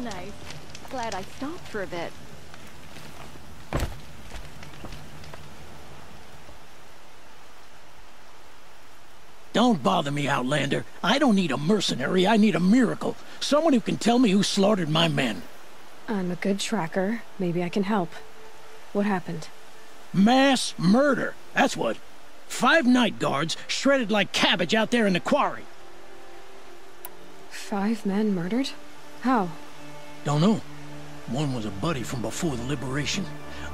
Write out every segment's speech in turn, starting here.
Nice. Glad I stopped for a bit. Don't bother me, Outlander. I don't need a mercenary, I need a miracle. Someone who can tell me who slaughtered my men. I'm a good tracker. Maybe I can help. What happened? Mass murder. That's what. 5 night guards shredded like cabbage out there in the quarry. 5 men murdered? How? Don't know. One was a buddy from before the liberation.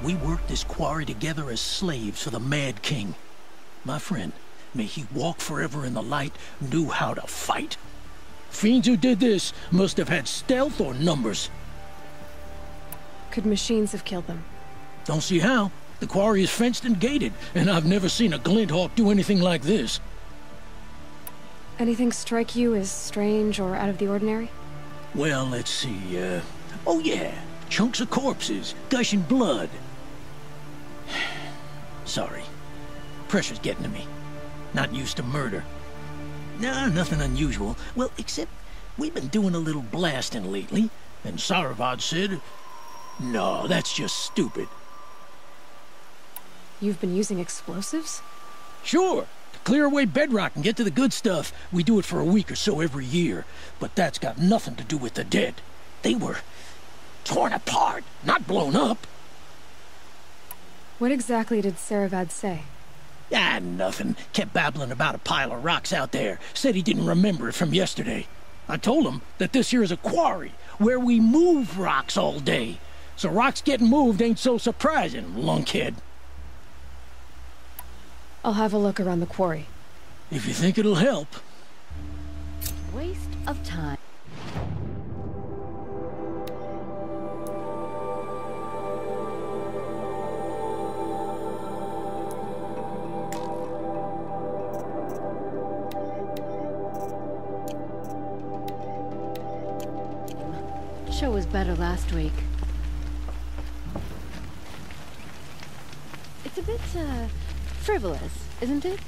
We worked this quarry together as slaves for the Mad King. My friend, may he walk forever in the light, knew how to fight. Fiends who did this must have had stealth or numbers. Could machines have killed them? Don't see how. The quarry is fenced and gated, and I've never seen a Glinthawk do anything like this. Anything strike you as strange or out of the ordinary? Well, let's see, oh yeah, chunks of corpses, gushing blood. Sorry. Pressure's getting to me. Not used to murder. Nah, nothing unusual. Well, except we've been doing a little blasting lately, and Saravad said, no, that's just stupid. You've been using explosives? Sure. To clear away bedrock and get to the good stuff, we do it for a week or so every year. But that's got nothing to do with the dead. They were torn apart, not blown up. What exactly did Saravad say? Ah, nothing. Kept babbling about a pile of rocks out there. Said he didn't remember it from yesterday. I told him that this here is a quarry, where we move rocks all day. So rocks getting moved ain't so surprising, lunkhead. I'll have a look around the quarry. If you think it'll help. Waste of time. Show was better last week. It's a bit, frivolous, isn't it?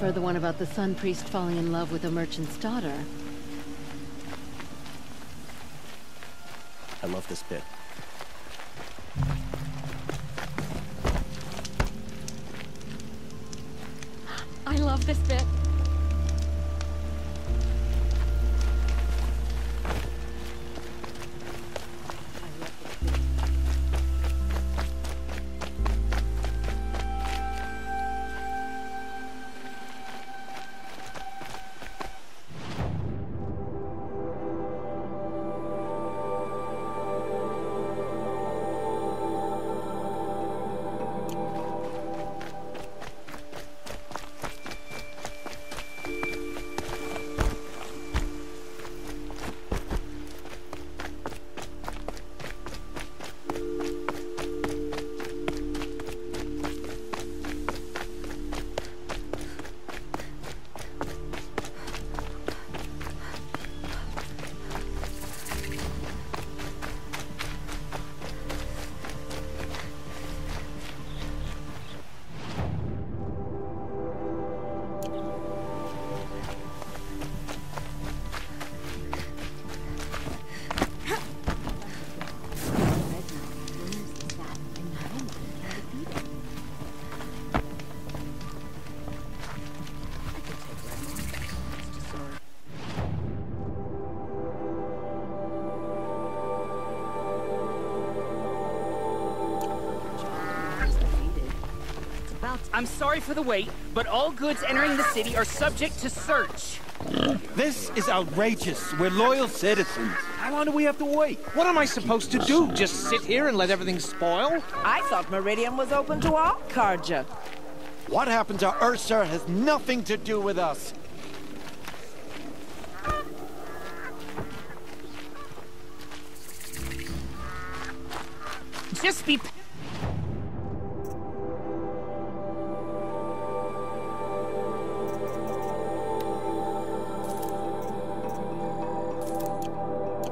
prefer the one about the sun priest falling in love with a merchant's daughter. I love this bit. I love this bit. I'm sorry for the wait, but all goods entering the city are subject to search. This is outrageous. We're loyal citizens. How long do we have to wait? What am I supposed to do? Just sit here and let everything spoil? I thought Meridian was open to all Carja. What happened to Ursa has nothing to do with us. Just be...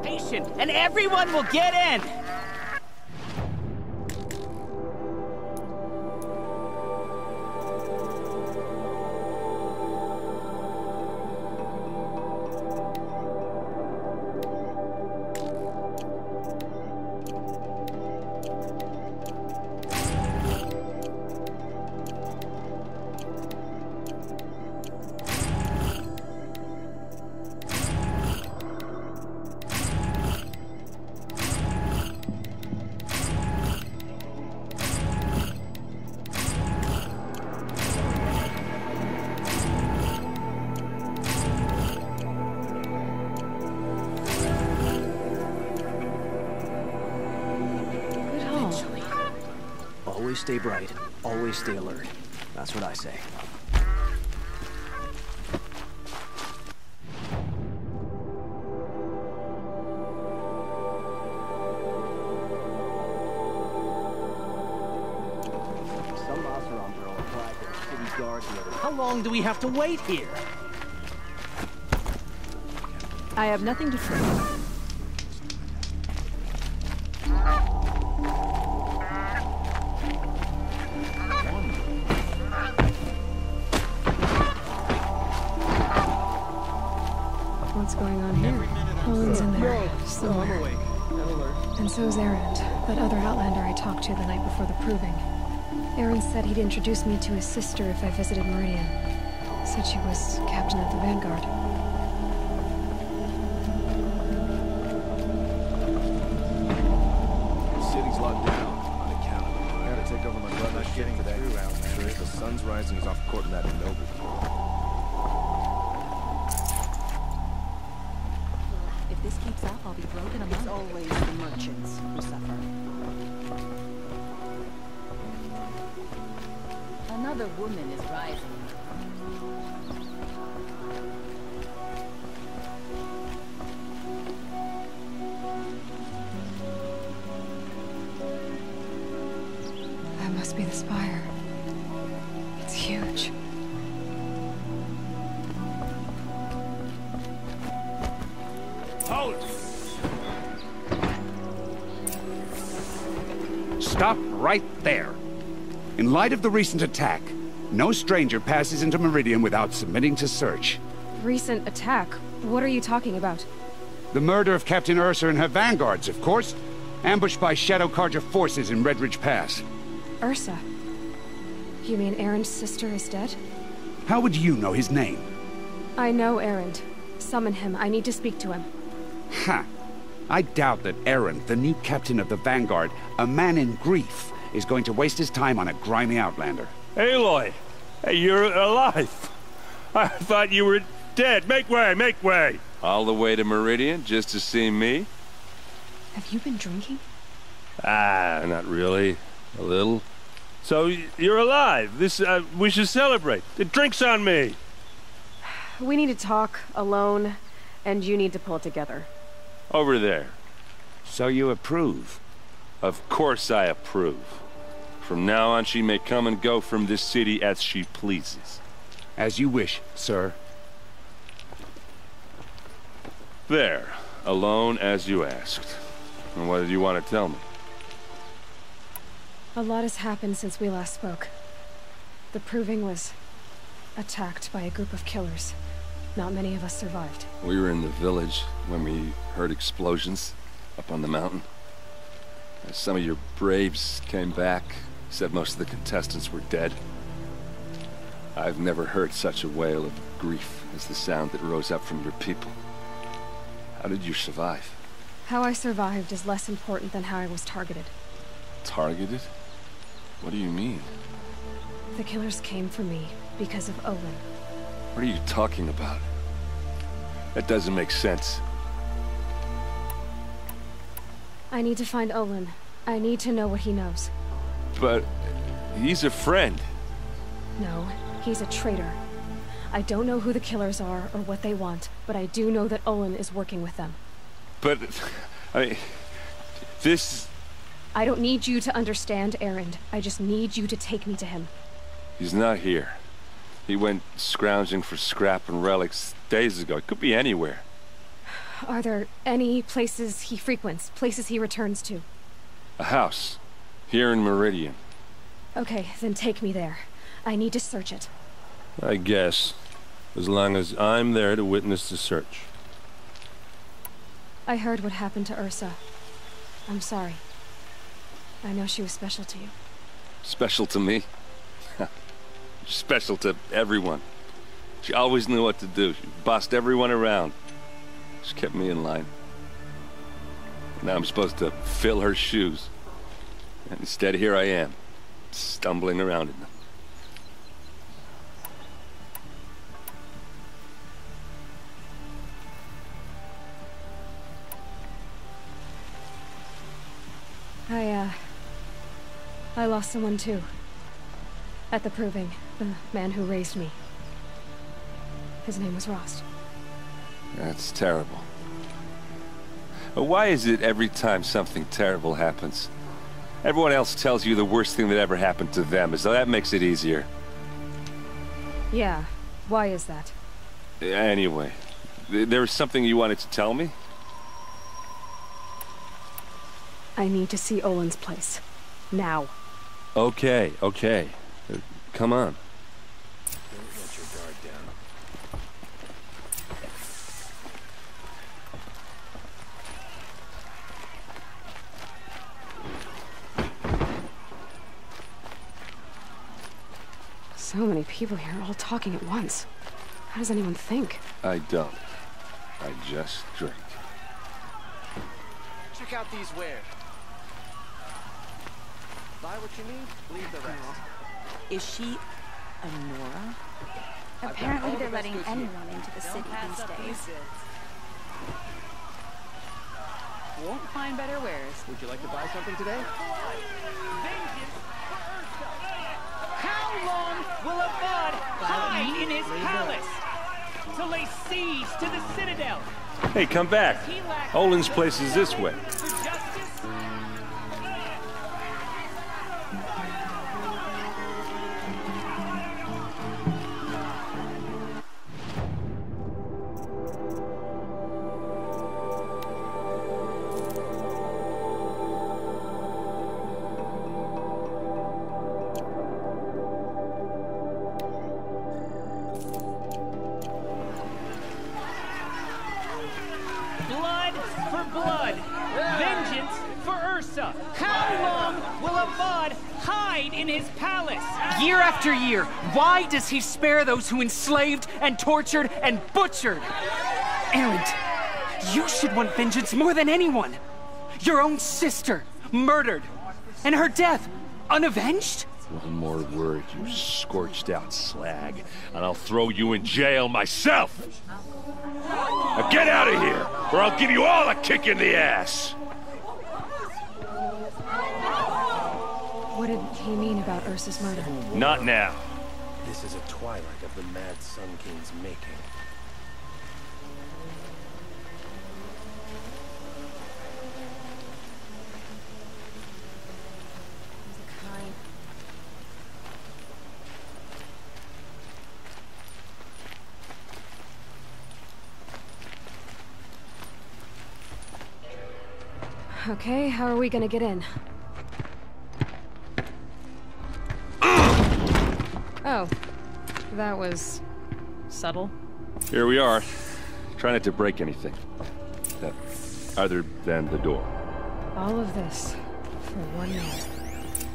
patient, and everyone will get in! Always stay bright, always stay alert. That's what I say. Some Oseram girl applied to the city guard the other day. How long do we have to wait here? I have nothing to prove. What's going on here? Helen's in there, somewhere. And so's Erend, that other Outlander I talked to the night before the proving. Erend said he'd introduce me to his sister if I visited Meridian. Said she was captain of the Vanguard. The city's locked down on account of it. I gotta take over my brother's getting to that crew out there. The sun's rising is off court in that noble. If this keeps up, I'll be broken among. It's always the merchants who suffer. Another woman is rising. That must be the spire. It's huge. Stop right there. In light of the recent attack, No stranger passes into Meridian without submitting to search. Recent attack? What are you talking about? The murder of Captain Ursa and her vanguards, of course. Ambushed by Shadow Carja forces in Red Ridge Pass. Ursa? You mean Erin's sister is dead? How would you know his name? I know Erin. Summon him. I need to speak to him. Ha! I doubt that Erin, the new captain of the Vanguard, a man in grief, is going to waste his time on a grimy outlander. Aloy! Hey, you're alive! I thought you were dead. Make way, make way! All the way to Meridian just to see me? Have you been drinking? Ah, not really. A little. So, you're alive. We should celebrate. The drink's on me. We need to talk, alone, and you need to pull it together. Over there. So you approve? Of course I approve. From now on, she may come and go from this city as she pleases. As you wish, sir. There. Alone as you asked. And what did you want to tell me? A lot has happened since we last spoke. The Proving was attacked by a group of killers. Not many of us survived. We were in the village when we heard explosions up on the mountain. Some of your braves came back, said most of the contestants were dead. I've never heard such a wail of grief as the sound that rose up from your people. How did you survive? How I survived is less important than how I was targeted. Targeted? What do you mean? The killers came for me because of Olin. What are you talking about? That doesn't make sense. I need to find Olin. I need to know what he knows. But he's a friend. No, he's a traitor. I don't know who the killers are or what they want, but I do know that Olin is working with them. But, this... I don't need you to understand, Erin. I just need you to take me to him. He's not here. He went scrounging for scrap and relics days ago. It could be anywhere. Are there any places he frequents, places he returns to? A house. Here in Meridian. Okay, then take me there. I need to search it. I guess. As long as I'm there to witness the search. I heard what happened to Ursa. I'm sorry. I know she was special to you. Special to me? Special to everyone. She always knew what to do. She bossed everyone around. She kept me in line. Now I'm supposed to fill her shoes. And instead, here I am, stumbling around in them. I lost someone too. At the Proving, the man who raised me. His name was Rost. That's terrible. But why is it every time something terrible happens, everyone else tells you the worst thing that ever happened to them, as though that makes it easier? Yeah, why is that? Anyway, there was something you wanted to tell me? I need to see Olin's place. Now. Okay. Come on. Let your guard down. So many people here, all talking at once. How does anyone think? I don't. I just drink. Check out these wares. Buy what you need, leave the rest. Is she a Nora? Apparently they're letting anyone into the city these days. Won't find better wares. Would you like to buy something today? How long will Abad hide in his palace? To lay siege to the Citadel? Hey, come back. Olin's place is this way. blood hide in his palace? Year after year, why does he spare those who enslaved and tortured and butchered? Erend, you should want vengeance more than anyone. Your own sister, murdered, and her death, unavenged? One more word, you scorched-out slag, and I'll throw you in jail myself! Now get out of here, or I'll give you all a kick in the ass! What did he mean about Ursa's murder? Not now. This is a twilight of the Mad Sun King's making. Okay, how are we gonna get in? Oh, that was subtle. Here we are. Try not to break anything. Other than the door. All of this for 1 man.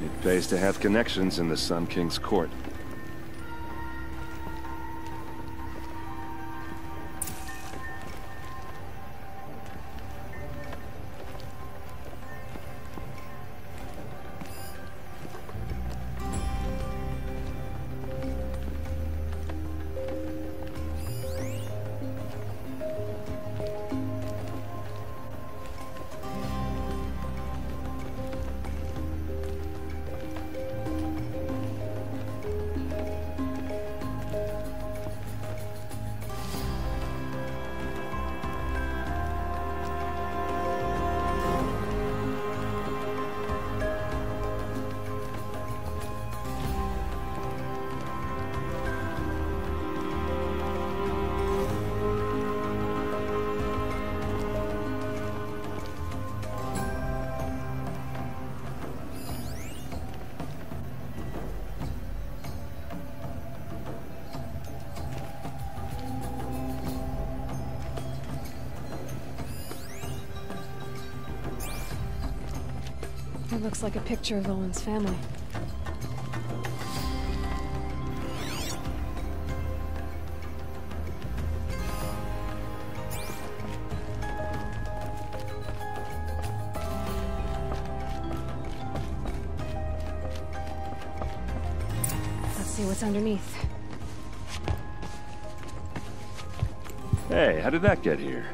It pays to have connections in the Sun King's court. It looks like a picture of Owen's family. Let's see what's underneath. Hey, how did that get here?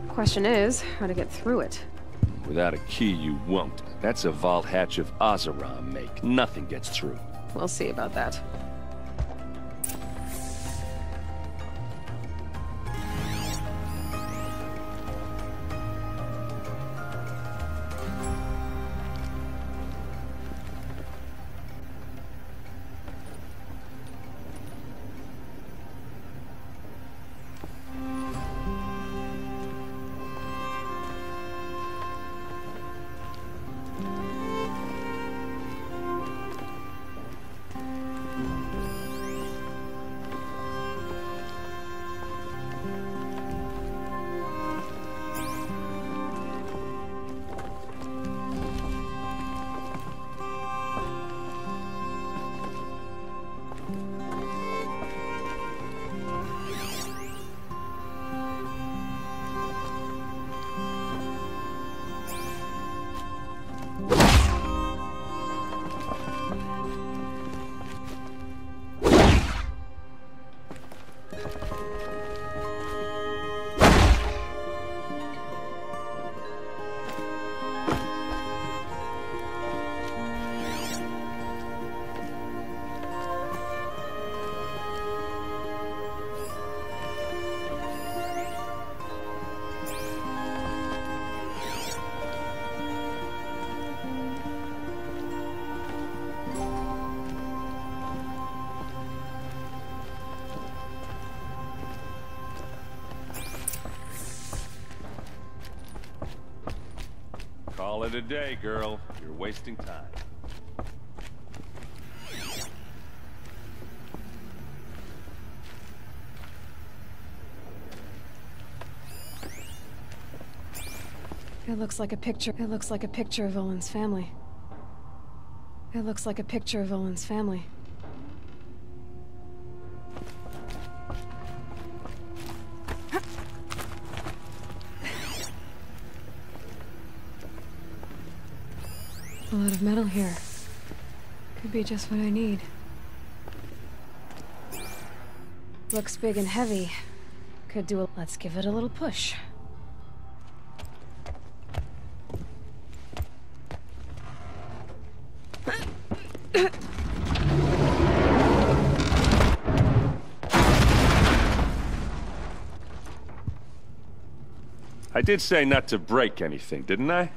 Question is, how to get through it. Without a key, you won't. That's a vault hatch of Azeram make. Nothing gets through. We'll see about that. Call it a day, girl. You're wasting time. It looks like a picture of Owen's family. It looks like a picture of Olin's family. A lot of metal here. Could be just what I need. Looks big and heavy. Could do a... Let's give it a little push. I did say not to break anything, didn't I?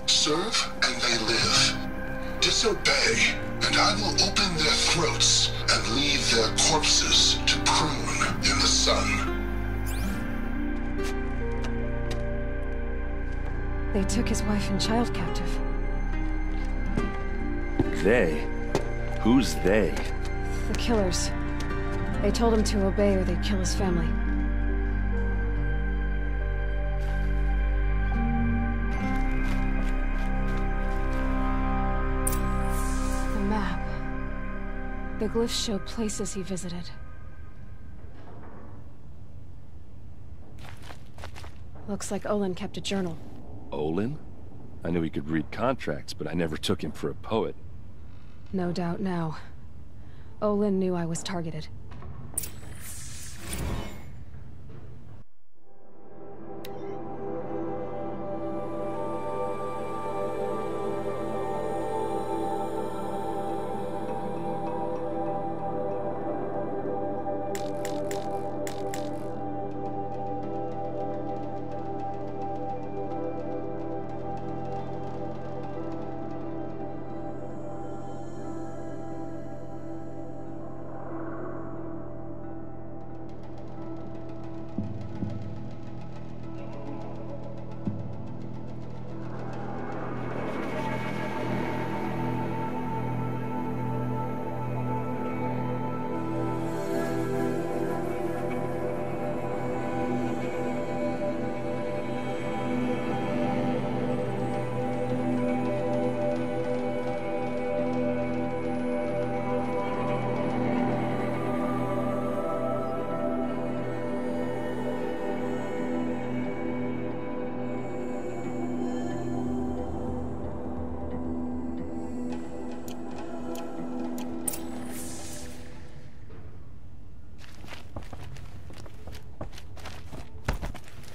Serve and they live. Disobey, and I will open their throats and leave their corpses to prune in the sun. They took his wife and child captive. They? Who's they? The killers. They told him to obey or they'd kill his family. The glyphs show places he visited. Looks like Olin kept a journal. Olin? I knew he could read contracts, but I never took him for a poet. No doubt now. Olin knew I was targeted.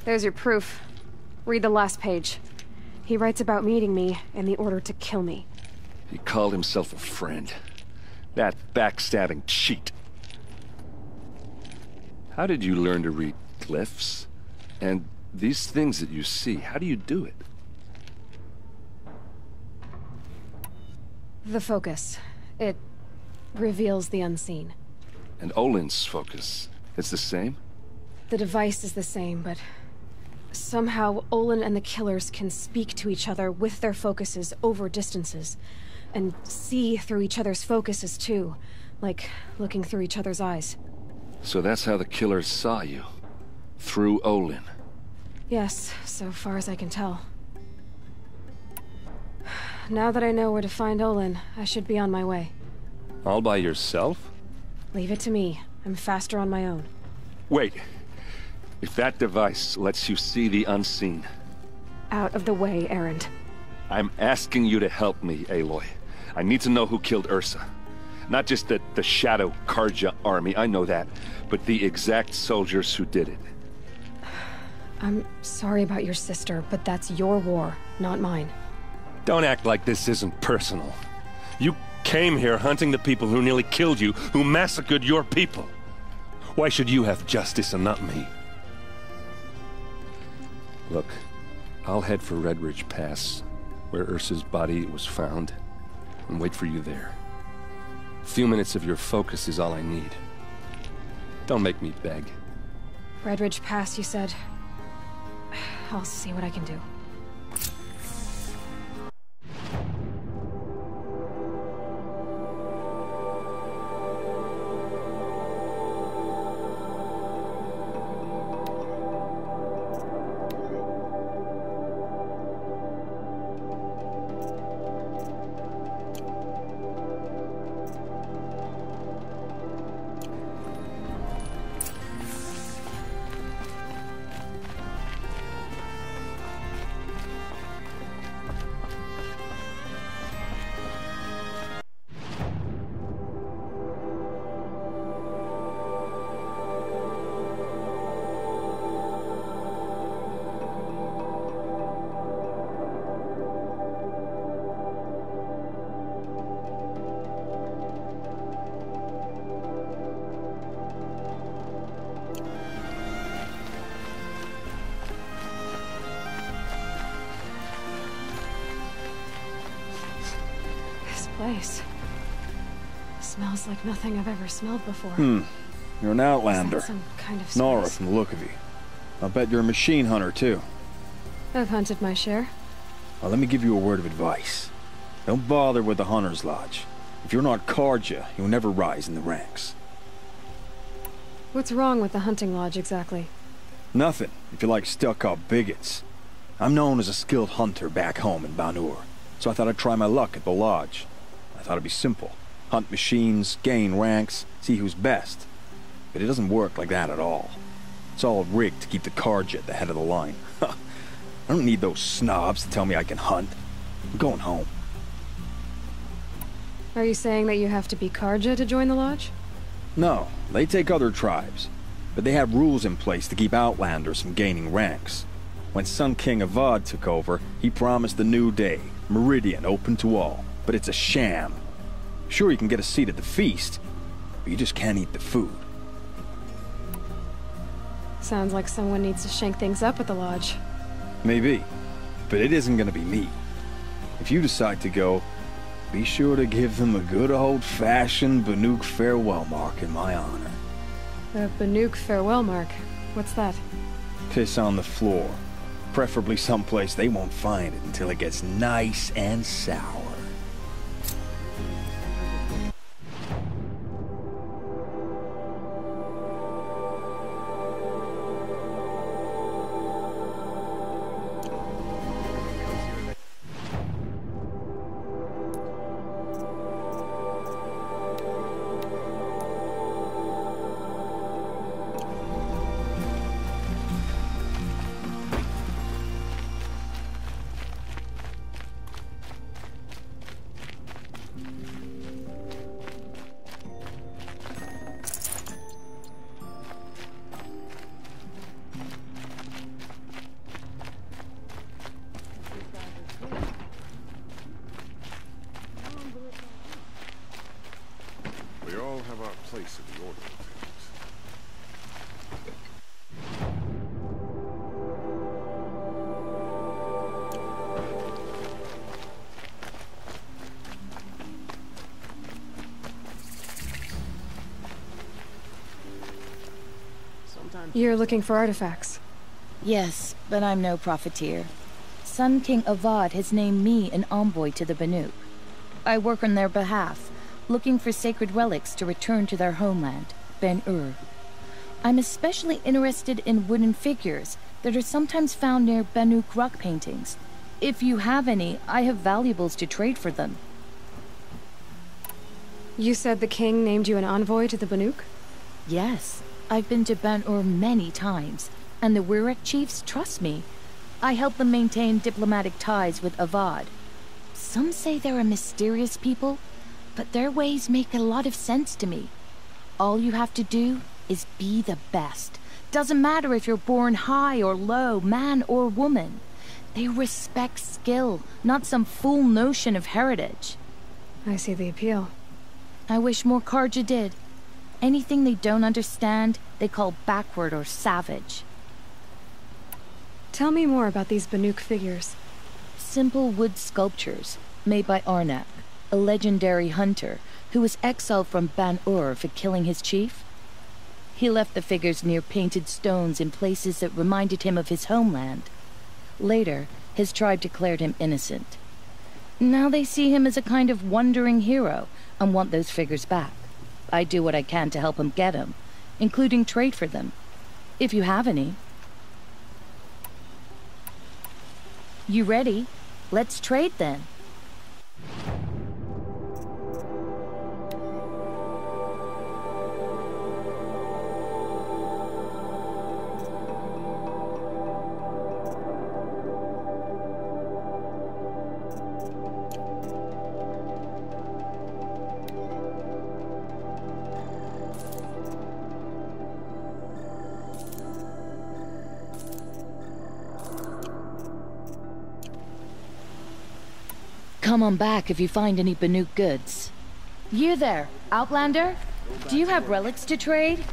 There's your proof. Read the last page. He writes about meeting me and the order to kill me. He called himself a friend. That backstabbing cheat. How did you learn to read glyphs? And these things that you see, how do you do it? The focus. It reveals the unseen. And Olin's focus, it's the same? The device is the same, but somehow Olin and the killers can speak to each other with their focuses over distances, and see through each other's focuses too, like looking through each other's eyes. So that's how the killers saw you? Through Olin? Yes, so far as I can tell. Now that I know where to find Olin, I should be on my way. All by yourself? Leave it to me. I'm faster on my own. Wait. If that device lets you see the unseen... Out of the way, Erend. I'm asking you to help me, Aloy. I need to know who killed Ursa. Not just the Shadow Karja army, I know that, but the exact soldiers who did it. I'm sorry about your sister, but that's your war, not mine. Don't act like this isn't personal. You came here hunting the people who nearly killed you, who massacred your people. Why should you have justice and not me? Look, I'll head for Red Ridge Pass, where Ursa's body was found, and wait for you there. A few minutes of your focus is all I need. Don't make me beg. Red Ridge Pass, you said. I'll see what I can do. Place. Smells like nothing I've ever smelled before. You're an outlander. Some kind of Nora spice? from the look of you. I'll bet you're a machine hunter, too. I've hunted my share. Well, let me give you a word of advice. Don't bother with the Hunter's Lodge. If you're not Carja, you'll never rise in the ranks. What's wrong with the hunting lodge, exactly? Nothing, if you like stuck-up bigots. I'm known as a skilled hunter back home in Banur, so I thought I'd try my luck at the lodge. I thought it'd be simple. Hunt machines, gain ranks, see who's best. But it doesn't work like that at all. It's all rigged to keep the Carja at the head of the line. I don't need those snobs to tell me I can hunt. I'm going home. Are you saying that you have to be Carja to join the lodge? No, they take other tribes. But they have rules in place to keep outlanders from gaining ranks. When Sun King Avad took over, he promised a new day, Meridian open to all. But it's a sham. Sure, you can get a seat at the feast, but you just can't eat the food. Sounds like someone needs to shake things up at the lodge. Maybe, but it isn't gonna be me. If you decide to go, be sure to give them a good old-fashioned Banuk farewell mark in my honor. The Banuk farewell mark? What's that? Piss on the floor. Preferably someplace they won't find it until it gets nice and sour. We all have our place in the order of things. You're looking for artifacts. Yes, but I'm no profiteer. Sun King Avad has named me an envoy to the Banuk. I work on their behalf, looking for sacred relics to return to their homeland, Ben-Ur. I'm especially interested in wooden figures that are sometimes found near Banuk rock paintings. If you have any, I have valuables to trade for them. You said the king named you an envoy to the Banuk? Yes, I've been to Ben-Ur many times, and the Wirek chiefs trust me. I help them maintain diplomatic ties with Avad. Some say they're a mysterious people, but their ways make a lot of sense to me. All you have to do is be the best. Doesn't matter if you're born high or low, man or woman. They respect skill, not some fool notion of heritage. I see the appeal. I wish more Carja did. Anything they don't understand, they call backward or savage. Tell me more about these Banuk figures. Simple wood sculptures, made by Arnak, a legendary hunter who was exiled from Ban-Ur for killing his chief. He left the figures near painted stones in places that reminded him of his homeland. Later, his tribe declared him innocent. Now they see him as a kind of wandering hero and want those figures back. I do what I can to help him get them, including trade for them, if you have any. You ready? Let's trade then. Come on back if you find any Banuk goods. You there, Outlander? Do you have relics to trade?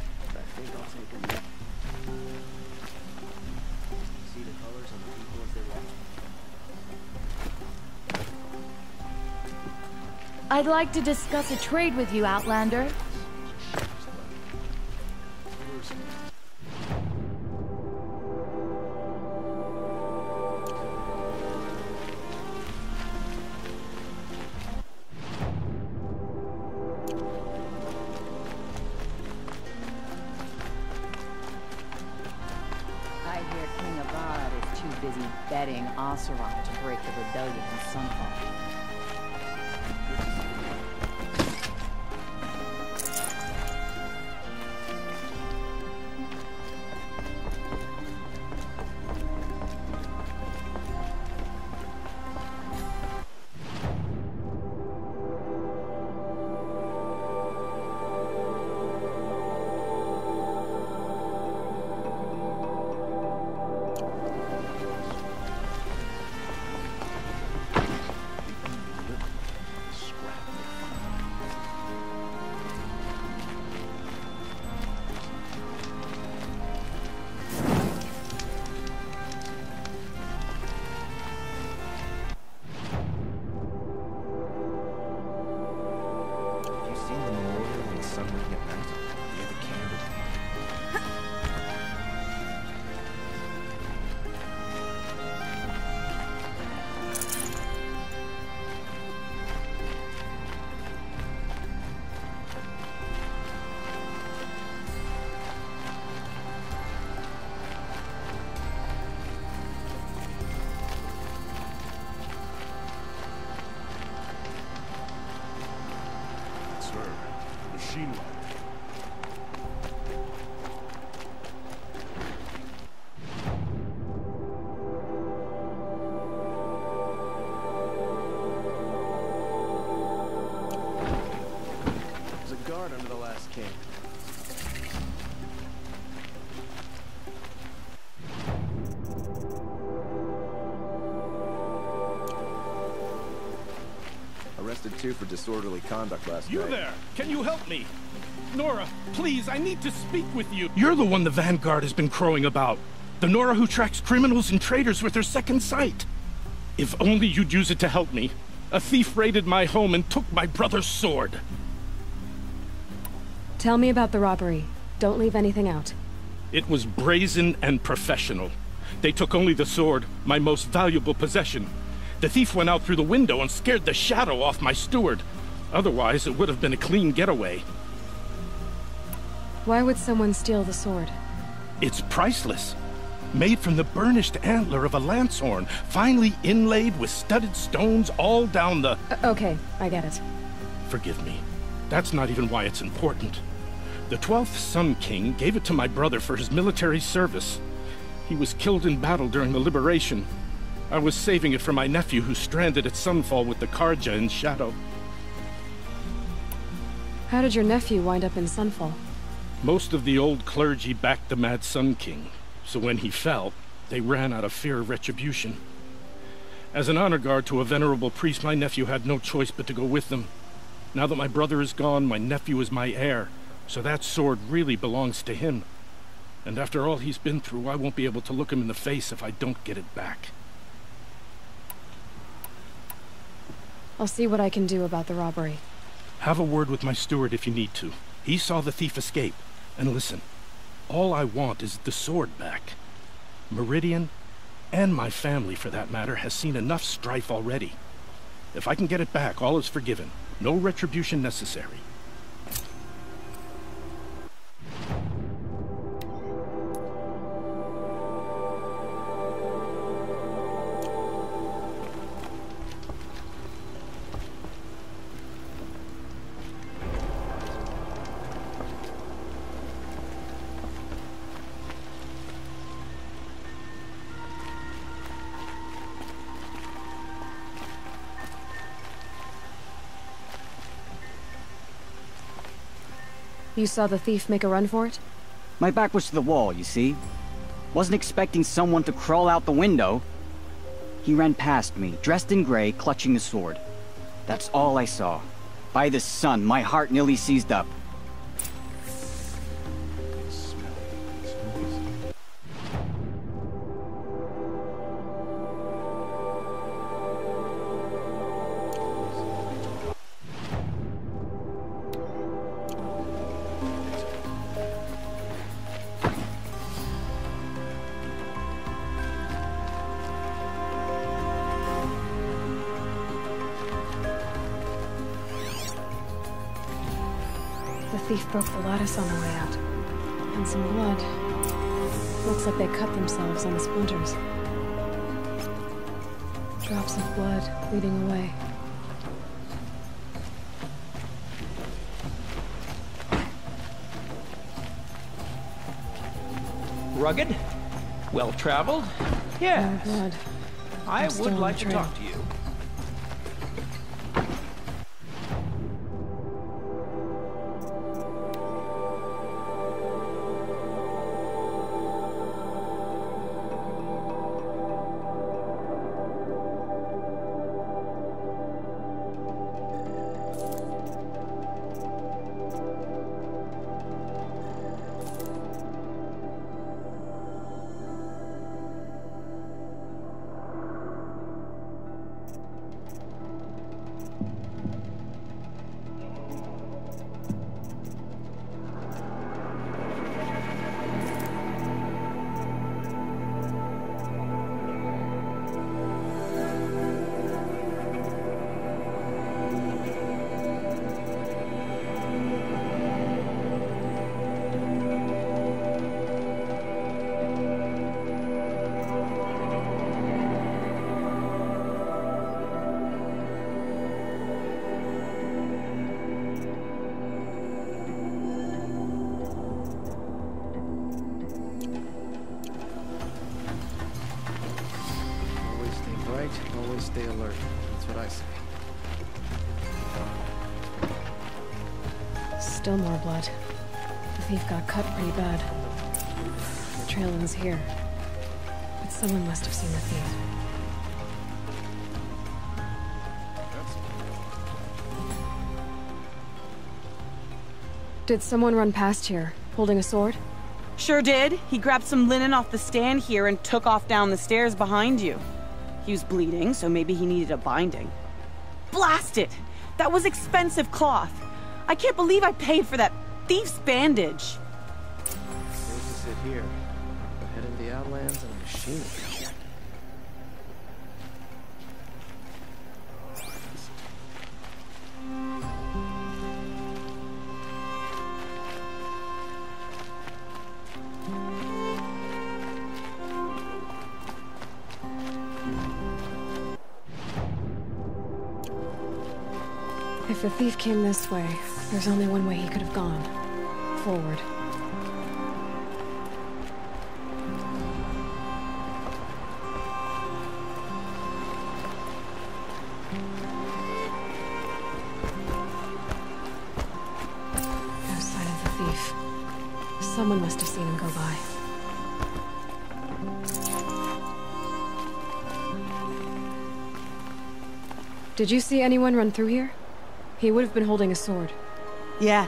I'd like to discuss a trade with you, Outlander. Betting Oseram to break the rebellion in Sunfall. Under the last king. Arrested 2 for disorderly conduct last night. You there! Can you help me? Nora, please, I need to speak with you. You're the one the Vanguard has been crowing about. The Nora who tracks criminals and traitors with her second sight. If only you'd use it to help me. A thief raided my home and took my brother's sword. Tell me about the robbery. Don't leave anything out. It was brazen and professional. They took only the sword, my most valuable possession. The thief went out through the window and scared the shadow off my steward. Otherwise, it would have been a clean getaway. Why would someone steal the sword? It's priceless. Made from the burnished antler of a lancehorn, finely inlaid with studded stones all down the... Okay, I get it. Forgive me. That's not even why it's important. The 12th Sun King gave it to my brother for his military service. He was killed in battle during the liberation. I was saving it for my nephew who's stranded at Sunfall with the Carja in Shadow. How did your nephew wind up in Sunfall? Most of the old clergy backed the Mad Sun King, so when he fell, they ran out of fear of retribution. As an honor guard to a venerable priest, my nephew had no choice but to go with them. Now that my brother is gone, my nephew is my heir, so that sword really belongs to him. And after all he's been through, I won't be able to look him in the face if I don't get it back. I'll see what I can do about the robbery. Have a word with my steward if you need to. He saw the thief escape. And listen, all I want is the sword back. Meridian, and my family for that matter, has seen enough strife already. If I can get it back, all is forgiven. No retribution necessary. You saw the thief make a run for it? My back was to the wall, you see. Wasn't expecting someone to crawl out the window. He ran past me, dressed in gray, clutching the sword. That's all I saw. By the sun, my heart nearly seized up. The thief broke the lattice on the way out. And some blood. Looks like they cut themselves on the splinters. Drops of blood leading away. Rugged? Well-traveled? Yes. More blood. I still would on like the to trail. talk to you. Always stay alert. That's what I say. Still more blood. The thief got cut pretty bad. The trail ends here. But someone must have seen the thief. Did someone run past here, holding a sword? Sure did. He grabbed some linen off the stand here and took off down the stairs behind you. He was bleeding, so maybe he needed a binding. Blast it! That was expensive cloth. I can't believe I paid for that thief's bandage. Here's to sit here. Head into the Outlands and a machine. If the thief came this way, there's only one way he could have gone. Forward. No sign of the thief. Someone must have seen him go by. Did you see anyone run through here? He would have been holding a sword. Yeah.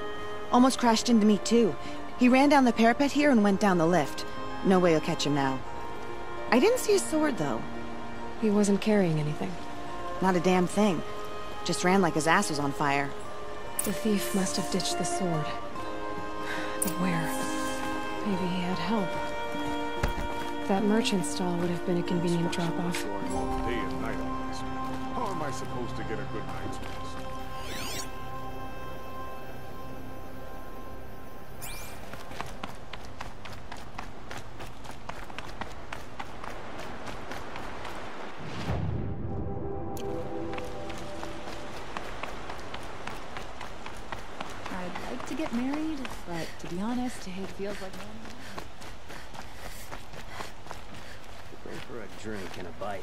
Almost crashed into me, too. He ran down the parapet here and went down the lift. No way you'll catch him now. I didn't see his sword, though. He wasn't carrying anything. Not a damn thing. Just ran like his ass was on fire. The thief must have ditched the sword. But where? Maybe he had help. That merchant stall would have been a convenient drop-off. Day and night on this. How am I supposed to get a good night's rest? I'd like to get married, but to be honest, it feels like one. Going for a drink and a bite.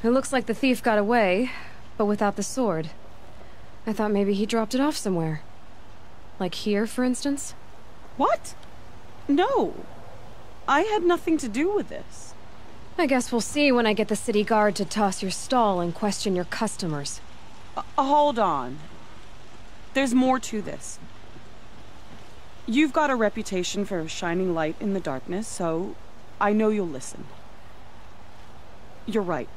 It looks like the thief got away, but without the sword. I thought maybe he dropped it off somewhere. Like here, for instance? What? No. I had nothing to do with this. I guess we'll see when I get the city guard to toss your stall and question your customers. Hold on. There's more to this. You've got a reputation for shining light in the darkness, so I know you'll listen. You're right.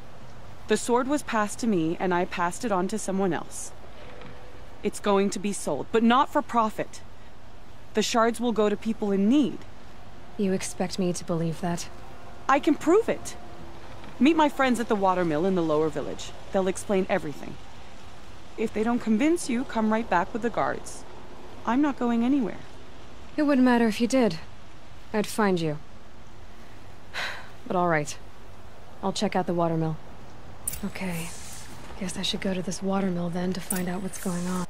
The sword was passed to me, and I passed it on to someone else. It's going to be sold, but not for profit. The shards will go to people in need. You expect me to believe that? I can prove it. Meet my friends at the watermill in the lower village. They'll explain everything. If they don't convince you, come right back with the guards. I'm not going anywhere. It wouldn't matter if you did. I'd find you. But all right. I'll check out the watermill. Okay. Guess I should go to this watermill then to find out what's going on.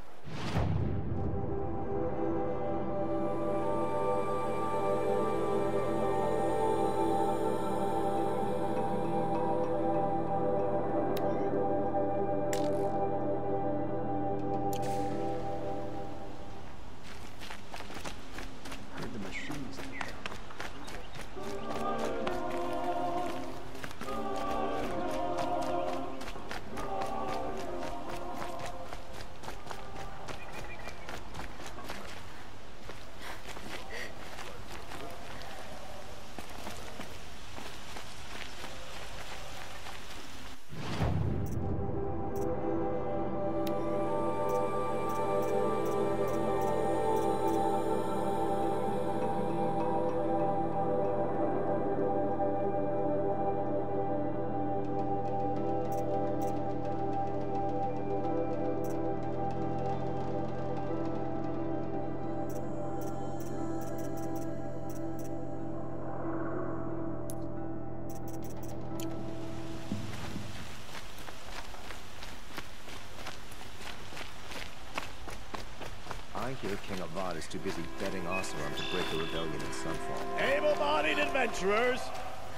I hear King Avad is too busy betting Oseram to break the rebellion in Sunfall. Able-bodied adventurers,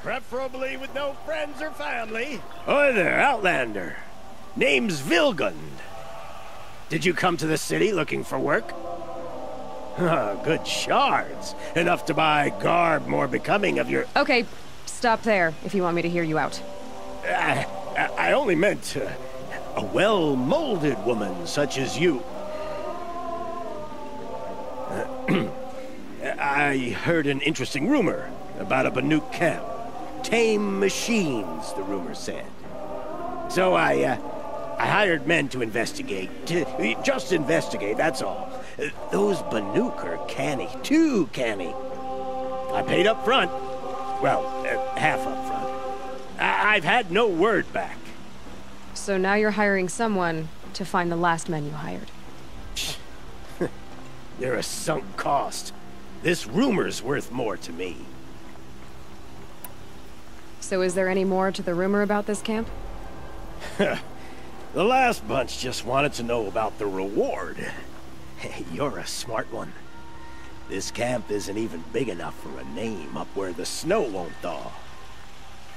preferably with no friends or family. Hi there, Outlander. Name's Vilgund. Did you come to the city looking for work? Good shards. Enough to buy garb more becoming of your... Okay, stop there, if you want me to hear you out. I only meant a well-molded woman such as you. I heard an interesting rumor about a Banuk camp. Tame machines, the rumor said. So I hired men to investigate. Just investigate, that's all. Those Banuk are canny, too canny. I paid up front. Well, half up front. I've had no word back. So now you're hiring someone to find the last men you hired. They're a sunk cost. This rumor's worth more to me. So is there any more to the rumor about this camp? The last bunch just wanted to know about the reward. Hey, you're a smart one. This camp isn't even big enough for a name up where the snow won't thaw.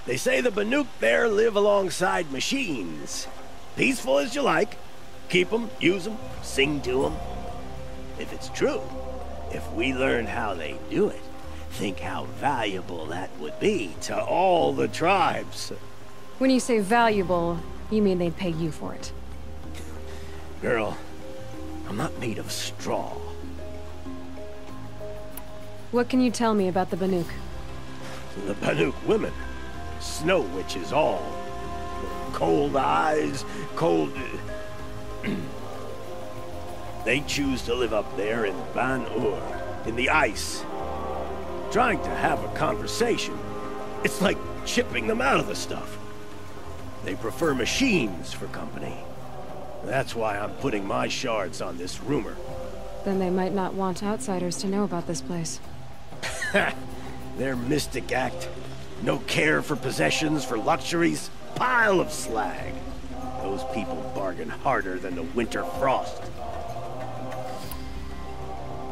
They say the Banuk there live alongside machines. Peaceful as you like. Keep them, use them, sing to them. If it's true, if we learn how they do it, think how valuable that would be to all the tribes. When you say valuable, You mean they'd pay you for it? Girl, I'm not made of straw. What can you tell me about the Banuk? The Banuk women. Snow witches all. Cold eyes, cold... They choose to live up there in Ban-Ur, in the ice. Trying to have a conversation. It's like chipping them out of the stuff. They prefer machines for company. That's why I'm putting my shards on this rumor. Then they might not want outsiders to know about this place. Their mystic act. No care for possessions, for luxuries. Pile of slag. Those people bargain harder than the winter frost.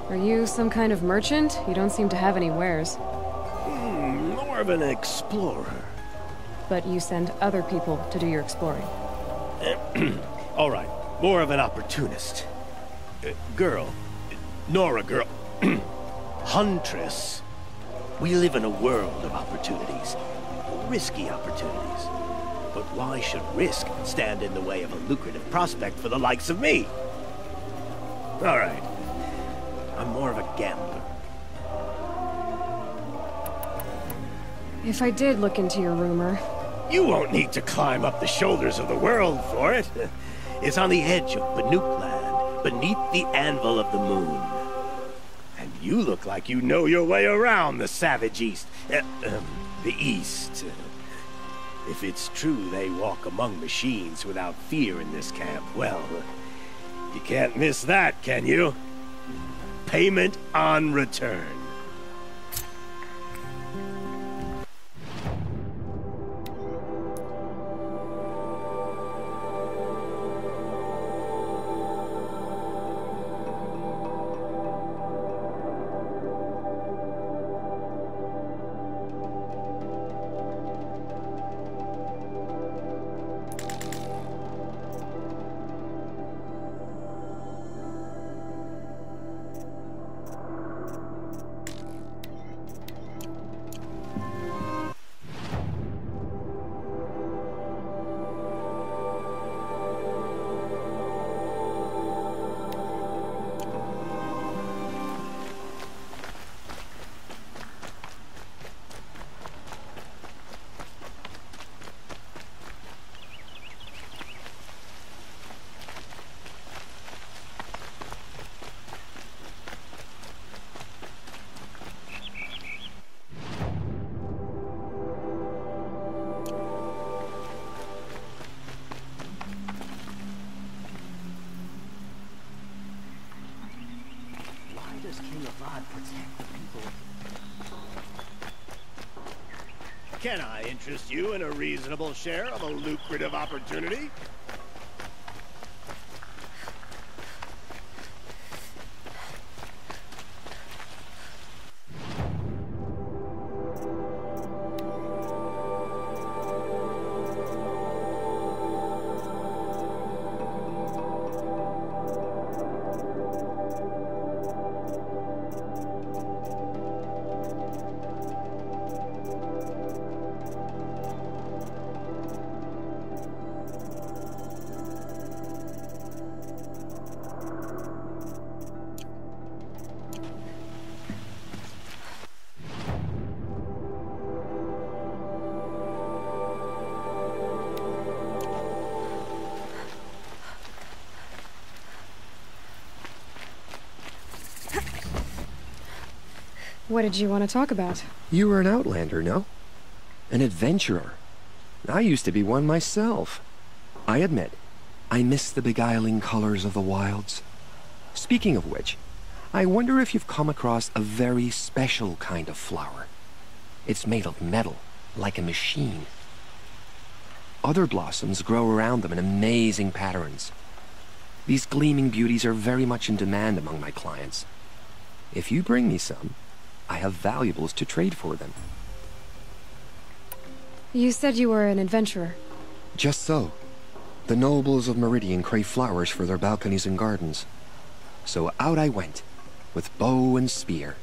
Are you some kind of merchant? You don't seem to have any wares. More of an explorer. But you send other people to do your exploring. All right, more of an opportunist. Girl. Nora, girl. Huntress. We live in a world of opportunities. Risky opportunities. But why should risk stand in the way of a lucrative prospect for the likes of me? All right. I'm more of a gambler. If I did look into your rumor... You won't need to climb up the shoulders of the world for it. It's on the edge of Banuk land, beneath the anvil of the moon. And you look like you know your way around the savage east. The east. If it's true they walk among machines without fear in this camp, well, you can't miss that, can you? Payment on return. Can I interest you in a reasonable share of a lucrative opportunity? What did you want to talk about? You were an outlander, no? An adventurer. I used to be one myself. I admit, I miss the beguiling colors of the wilds. Speaking of which, I wonder if you've come across a very special kind of flower. It's made of metal, like a machine. Other blossoms grow around them in amazing patterns. These gleaming beauties are very much in demand among my clients. If you bring me some, I have valuables to trade for them. You said you were an adventurer. Just so. The nobles of Meridian crave flowers for their balconies and gardens. So out I went, with bow and spear.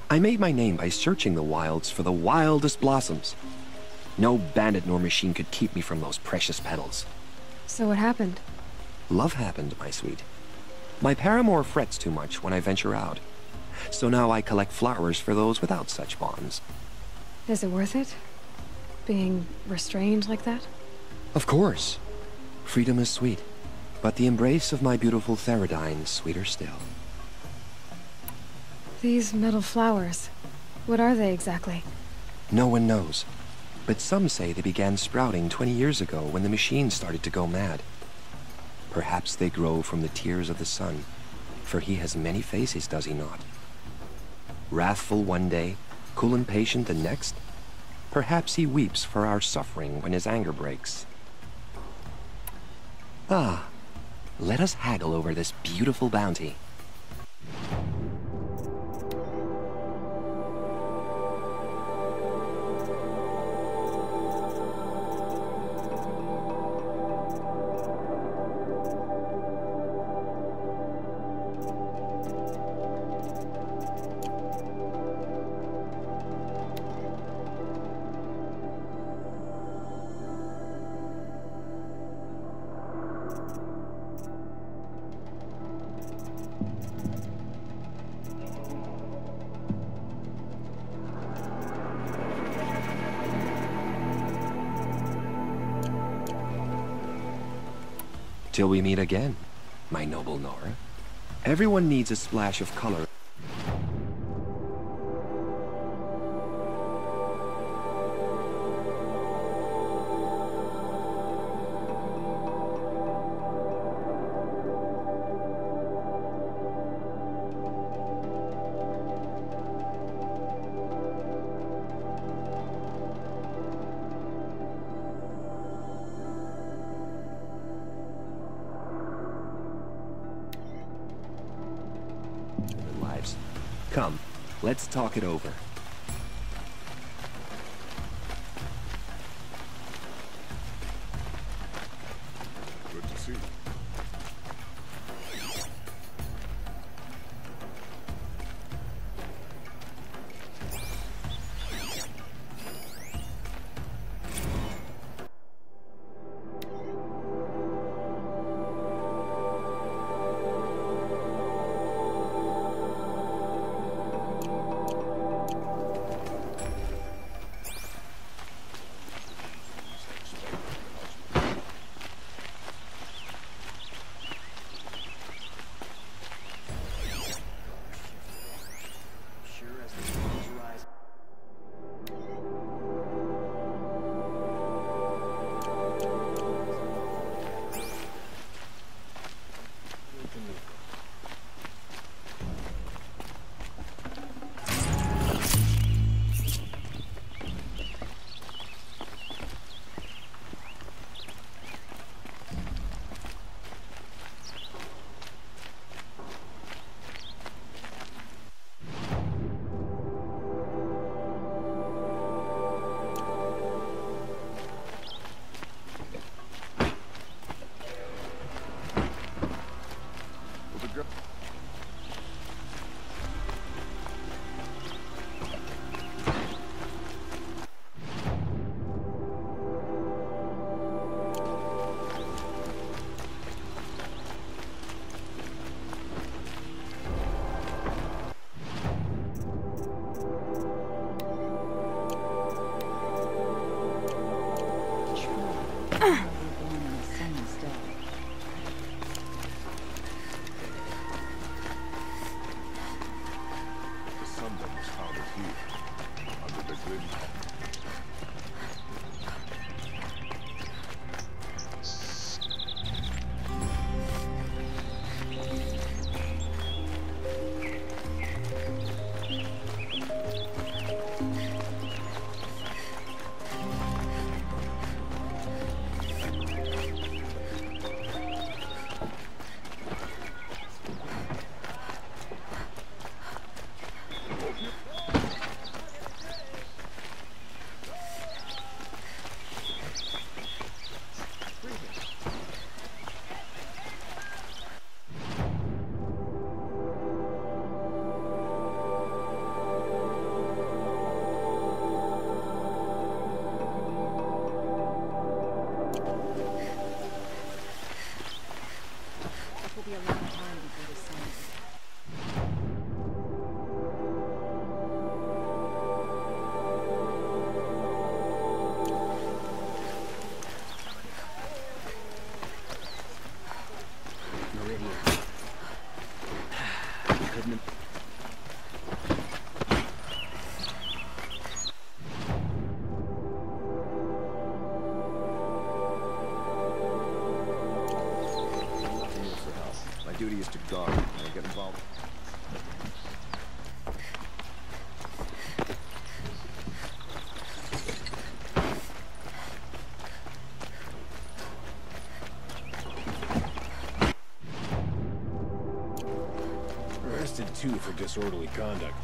I made my name by searching the wilds for the wildest blossoms. No bandit nor machine could keep me from those precious petals. So what happened? Love happened, my sweet. My paramour frets too much when I venture out. So now I collect flowers for those without such bonds. Is it worth it? Being restrained like that? Of course. Freedom is sweet, but the embrace of my beautiful Theridine sweeter still. These metal flowers, what are they exactly? No one knows, but some say they began sprouting 20 years ago when the machine started to go mad. Perhaps they grow from the tears of the sun, for he has many faces, does he not? Wrathful one day, cool and patient the next. Perhaps he weeps for our suffering when his anger breaks. Ah, let us haggle over this beautiful bounty. Till we meet again, my noble Nora. Everyone needs a splash of color. Come, let's talk it over. Good to see you. duty is to guard. I get involved. Arrested too for disorderly conduct.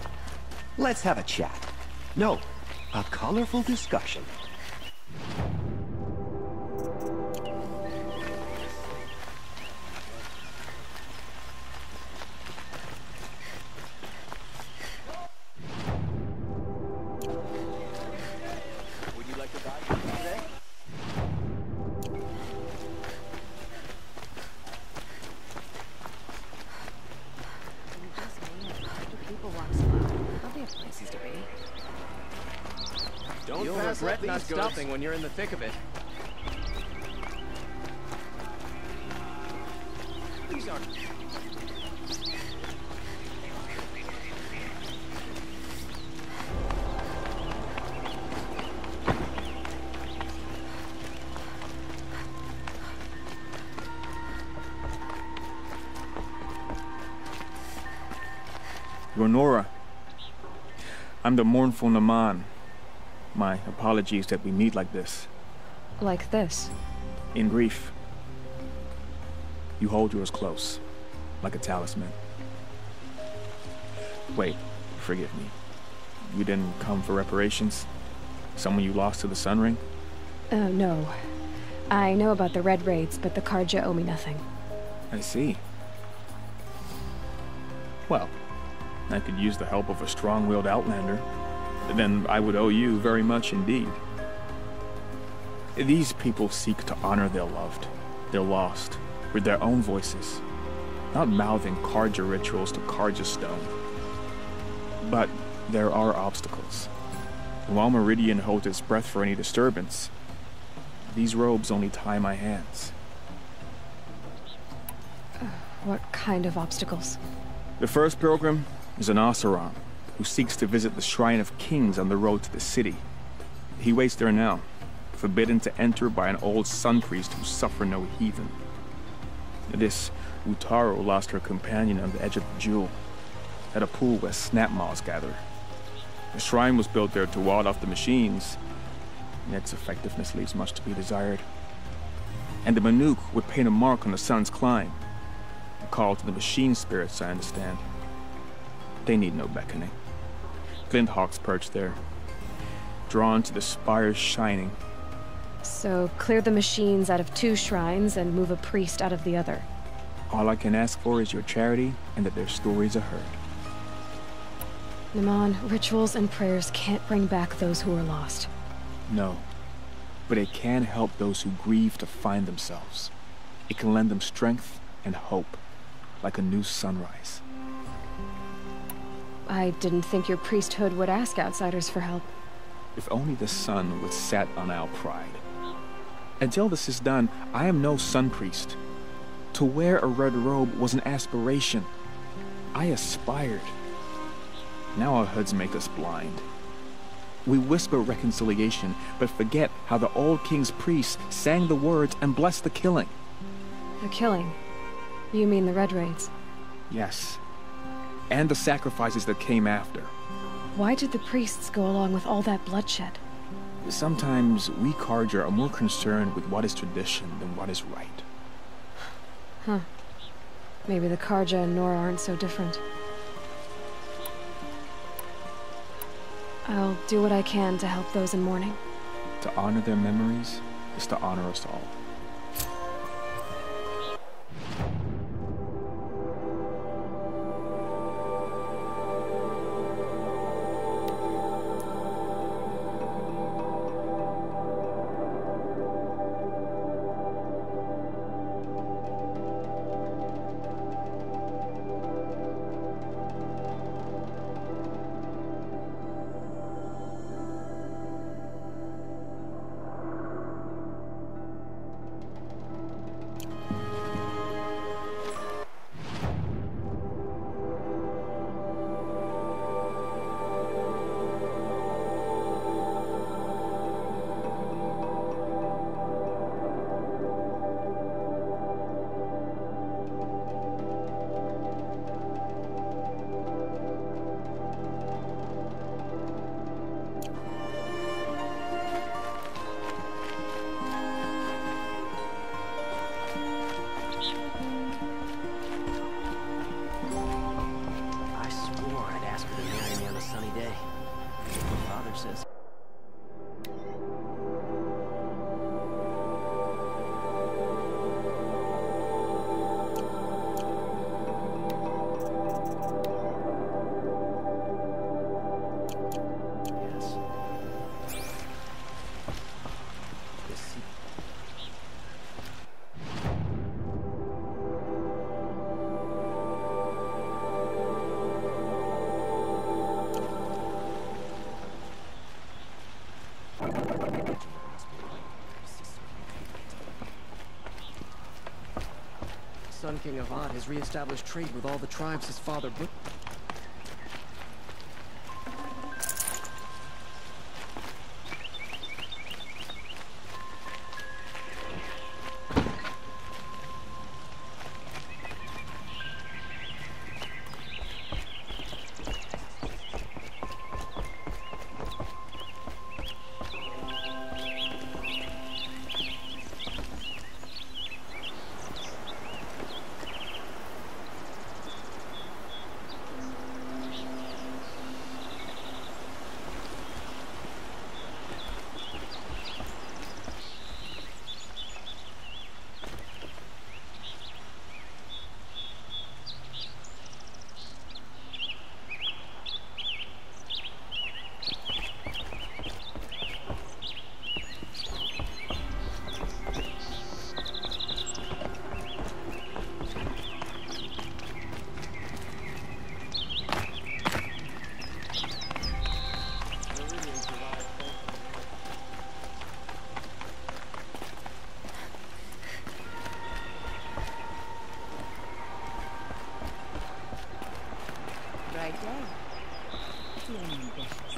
Let's have a chat. No, a colorful discussion. Would you like to buy something today? People walk slow. There'll be places to be. Don't regret not stopping when you're in the thick of it. These aren't... You're Nora. I'm the mournful Naman. My apologies that we meet like this. Like this? In grief. You hold yours close, like a talisman. Wait, forgive me. You didn't come for reparations? Someone you lost to the Sun Ring? No. I know about the Red Raids, but the Karja owe me nothing. I see. Well, I could use the help of a strong-willed outlander. Then I would owe you very much indeed. These people seek to honor their loved, their lost, with their own voices, not mouthing Karja rituals to Karja stone. But there are obstacles. And while Meridian holds its breath for any disturbance, these robes only tie my hands. What kind of obstacles? The first pilgrim is an Oseram, who seeks to visit the Shrine of Kings on the road to the city. He waits there now, forbidden to enter by an old sun priest who suffer no heathen. This Utaro lost her companion on the edge of the Jewel, at a pool where snap moths gather. The shrine was built there to ward off the machines, and its effectiveness leaves much to be desired. And the Banuk would paint a mark on the sun's climb, a call to the machine spirits, I understand. They need no beckoning. Glint hawks perch there, drawn to the spires shining. So, clear the machines out of 2 shrines and move a priest out of the other. All I can ask for is your charity and that their stories are heard. Naman, rituals and prayers can't bring back those who are lost. No, but it can help those who grieve to find themselves. It can lend them strength and hope, like a new sunrise. I didn't think your priesthood would ask outsiders for help. If only the sun would set on our pride. Until this is done, I am no sun priest. To wear a red robe was an aspiration. I aspired. Now our hoods make us blind. We whisper reconciliation, but forget how the old king's priests sang the words and blessed the killing. The killing? You mean the Red Raids? Yes. And the sacrifices that came after. Why did the priests go along with all that bloodshed? Sometimes we Karja are more concerned with what is tradition than what is right. Huh. Maybe the Karja and Nora aren't so different. I'll do what I can to help those in mourning. To honor their memories is to honor us all. Sun King Avad has re-established trade with all the tribes his father butchered. Right day. Feeling ambitious.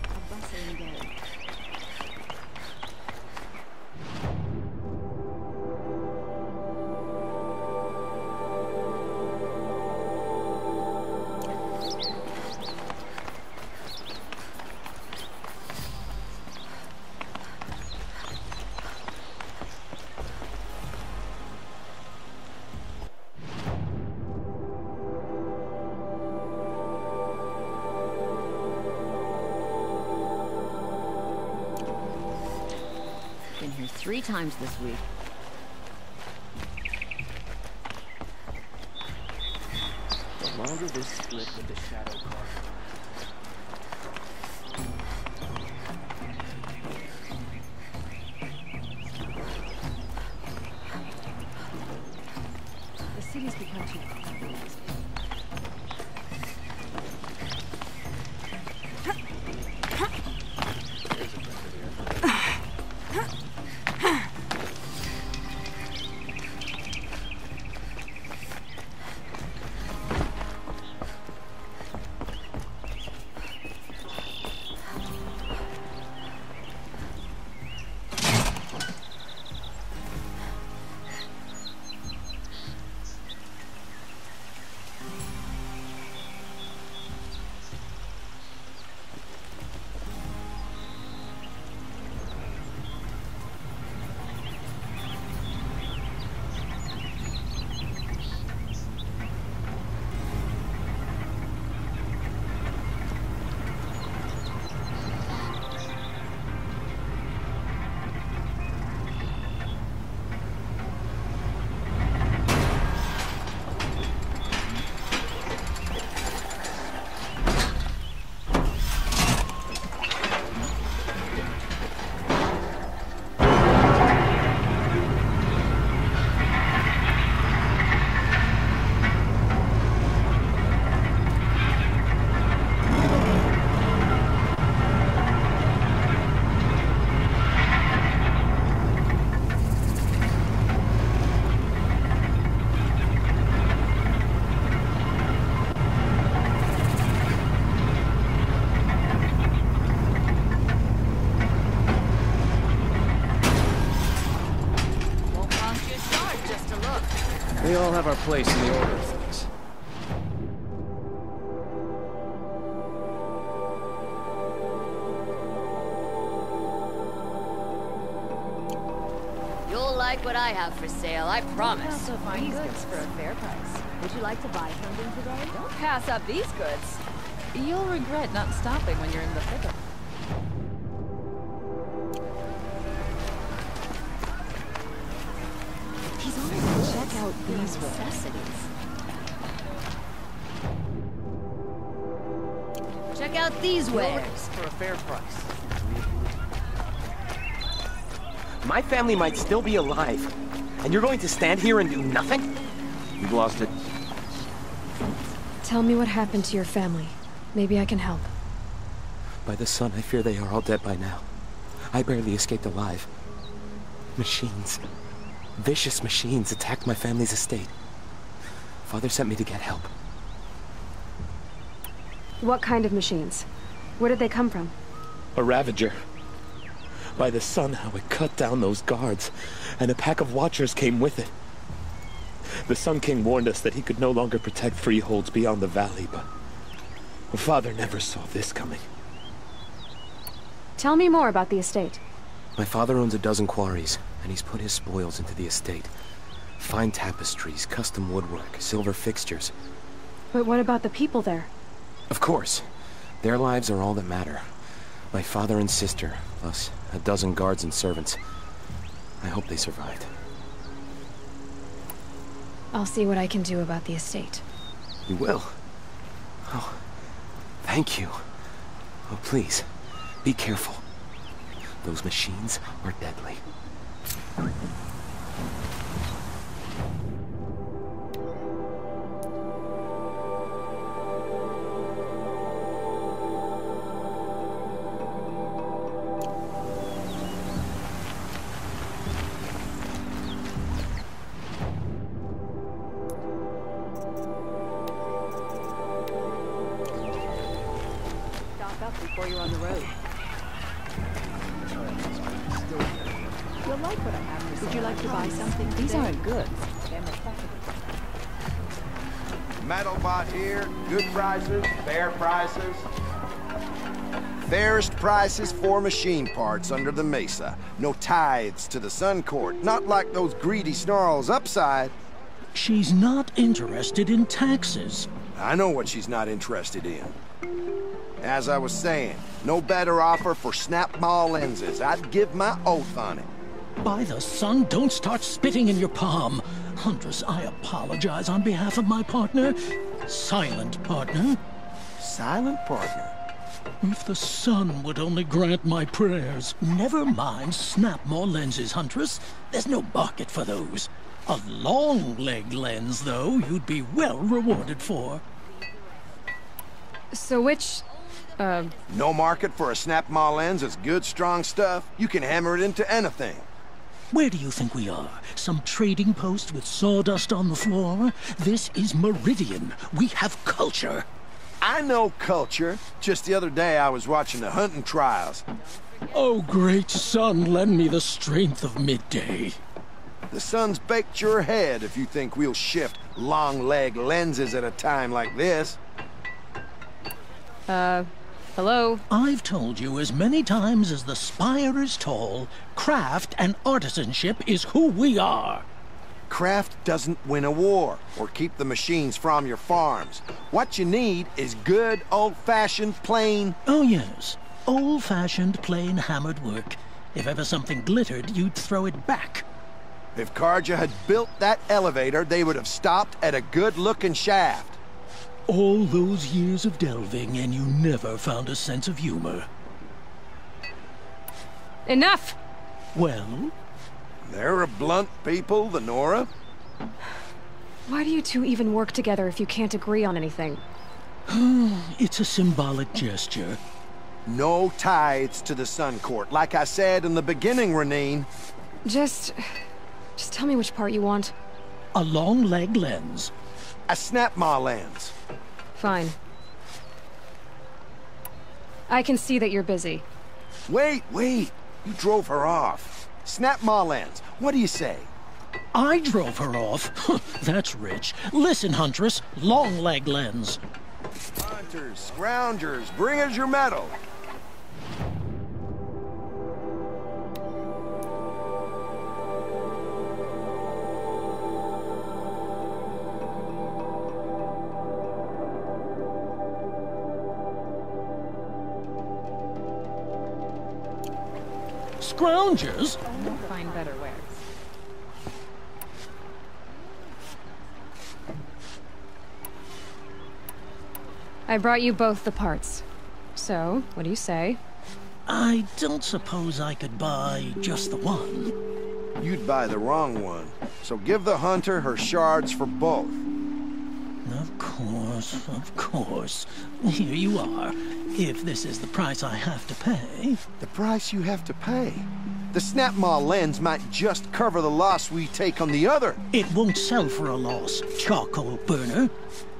A bustling day. Been here 3 times this week. The longer this split with the Shadow Card. The city's become too crowded. We all have our place in the order of things. You'll like what I have for sale, I promise. Also find goods for a fair price. Would you like to buy something today? Don't pass up these goods. You'll regret not stopping when you're in the thick of it. He's always check out these necessities. Check out these wares for a fair price. My family might still be alive, and you're going to stand here and do nothing? You've lost it. Tell me what happened to your family. Maybe I can help. By the sun, I fear they are all dead by now. I barely escaped alive. Machines. Vicious machines attacked my family's estate. Father sent me to get help. What kind of machines? Where did they come from? A Ravager. By the sun, how it cut down those guards, and a pack of watchers came with it. The Sun King warned us that he could no longer protect freeholds beyond the valley, but Father never saw this coming. Tell me more about the estate. My father owns a dozen quarries, and he's put his spoils into the estate. Fine tapestries, custom woodwork, silver fixtures. But what about the people there? Of course. Their lives are all that matter. My father and sister, plus a dozen guards and servants. I hope they survived. I'll see what I can do about the estate. You will? Oh, thank you. Oh, please, be careful. Those machines are deadly. Before you're on the road. You'll like what I have to say. Would you like to buy something? These aren't good. Metalbot here. Good prices, fair prices. Fairest prices for machine parts under the mesa. No tithes to the Sun Court. Not like those greedy snarls upside. She's not interested in taxes. I know what she's not interested in. As I was saying, no better offer for snap-maw lenses. I'd give my oath on it. By the sun, don't start spitting in your palm. Huntress, I apologize on behalf of my partner. Silent partner. Silent partner? If the sun would only grant my prayers. Never mind snap-maw lenses, Huntress. There's no market for those. A long-leg lens, though, you'd be well rewarded for. So which... No market for a snap-maw lens is good, strong stuff. You can hammer it into anything. Where do you think we are? Some trading post with sawdust on the floor? This is Meridian. We have culture. I know culture. Just the other day I was watching the hunting trials. Oh, great sun, lend me the strength of midday. The sun's baked your head if you think we'll shift long-leg lenses at a time like this. Hello? I've told you as many times as the spire is tall, craft and artisanship is who we are. Craft doesn't win a war or keep the machines from your farms. What you need is good, old-fashioned, plain... Oh, yes. Old-fashioned, plain hammered work. If ever something glittered, you'd throw it back. If Carja had built that elevator, they would have stopped at a good-looking shaft. All those years of delving, and you never found a sense of humor. Enough! Well? They're a blunt people, the Nora. Why do you two even work together if you can't agree on anything? It's a symbolic gesture. No tithes to the Sun Court, like I said in the beginning, Renine. Just tell me which part you want. A long-leg lens. A snap-maw lens. Fine. I can see that you're busy. Wait. You drove her off. Snap-maw lens. What do you say? I drove her off? That's rich. Listen, Huntress. Long-leg lens. Hunters, scroungers, bring us your metal. Scroungers? We'll find better wares. I brought you both the parts. So, what do you say? I don't suppose I could buy just the one. You'd buy the wrong one. So give the hunter her shards for both. Of course. Here you are. If this is the price I have to pay. The price you have to pay? The snap-maw lens might just cover the loss we take on the other. It won't sell for a loss, charcoal burner.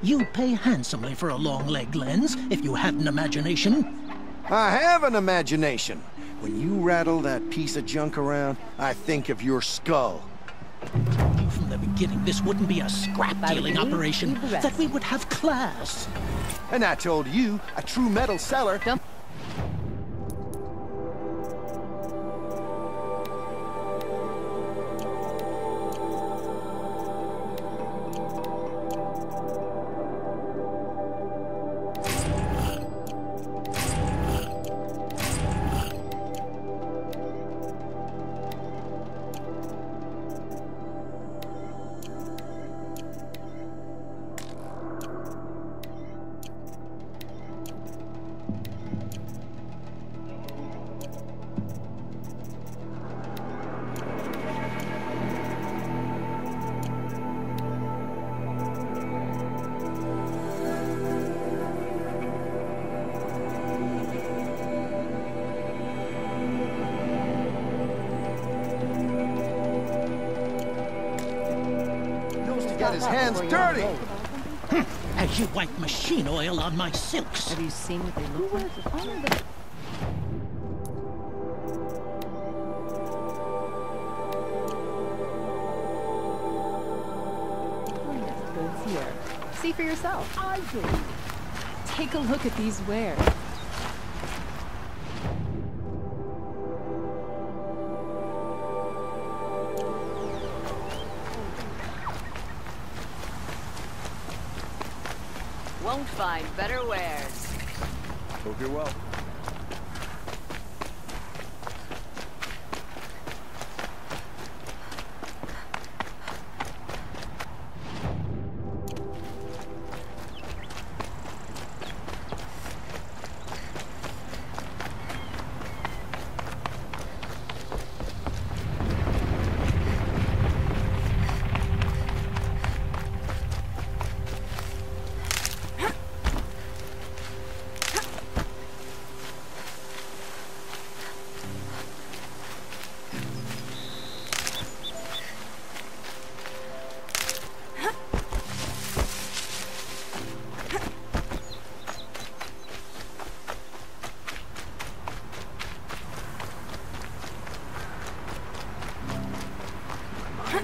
You'd pay handsomely for a long-leg lens if you had an imagination. I have an imagination. When you rattle that piece of junk around, I think of your skull. From the beginning, this wouldn't be a scrap-dealing operation, that we would have class. And I told you, a true metal seller... Got his hands dirty! As you wipe machine oil on my silks. Have you seen what they look like? Here. See for yourself. I do. Take a look at these wares. Won't find better wares. Hope you're well.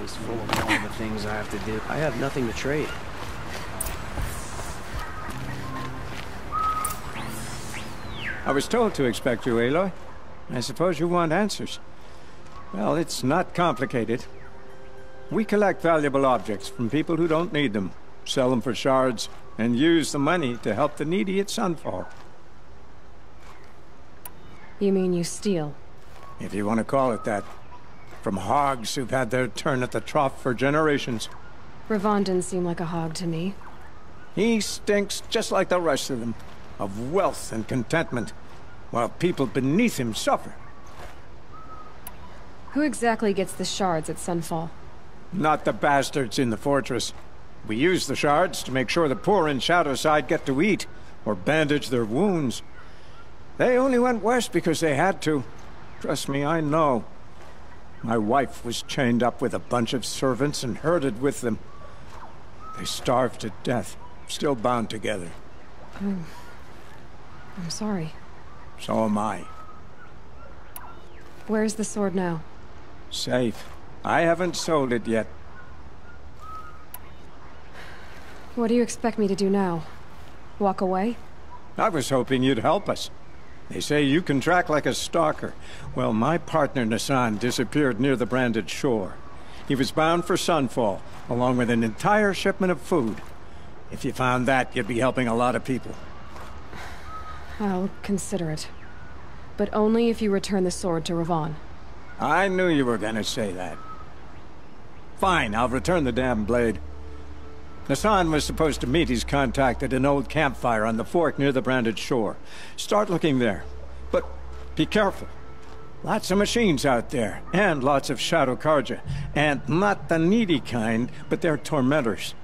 He's full of all the things I have to do. I have nothing to trade. I was told to expect you, Aloy. I suppose you want answers. Well, it's not complicated. We collect valuable objects from people who don't need them, sell them for shards, and use the money to help the needy at Sunfall. You mean you steal? If you want to call it that. From hogs who've had their turn at the trough for generations. Ravon didn't seem like a hog to me. He stinks just like the rest of them, of wealth and contentment, while people beneath him suffer. Who exactly gets the shards at Sunfall? Not the bastards in the fortress. We use the shards to make sure the poor in Shadowside get to eat, or bandage their wounds. They only went west because they had to. Trust me, I know. My wife was chained up with a bunch of servants and herded with them. They starved to death, still bound together. I'm sorry. So am I. Where's the sword now? Safe. I haven't sold it yet. What do you expect me to do now? Walk away? I was hoping you'd help us. They say you can track like a stalker. Well, my partner Nassan disappeared near the branded shore. He was bound for Sunfall, along with an entire shipment of food. If you found that, you'd be helping a lot of people. I'll consider it. But only if you return the sword to Ravon. I knew you were gonna say that. Fine, I'll return the damn blade. Nassan was supposed to meet his contact at an old campfire on the fork near the branded shore. Start looking there. But be careful. Lots of machines out there, and lots of Shadow Karja. And not the needy kind, but they're tormentors.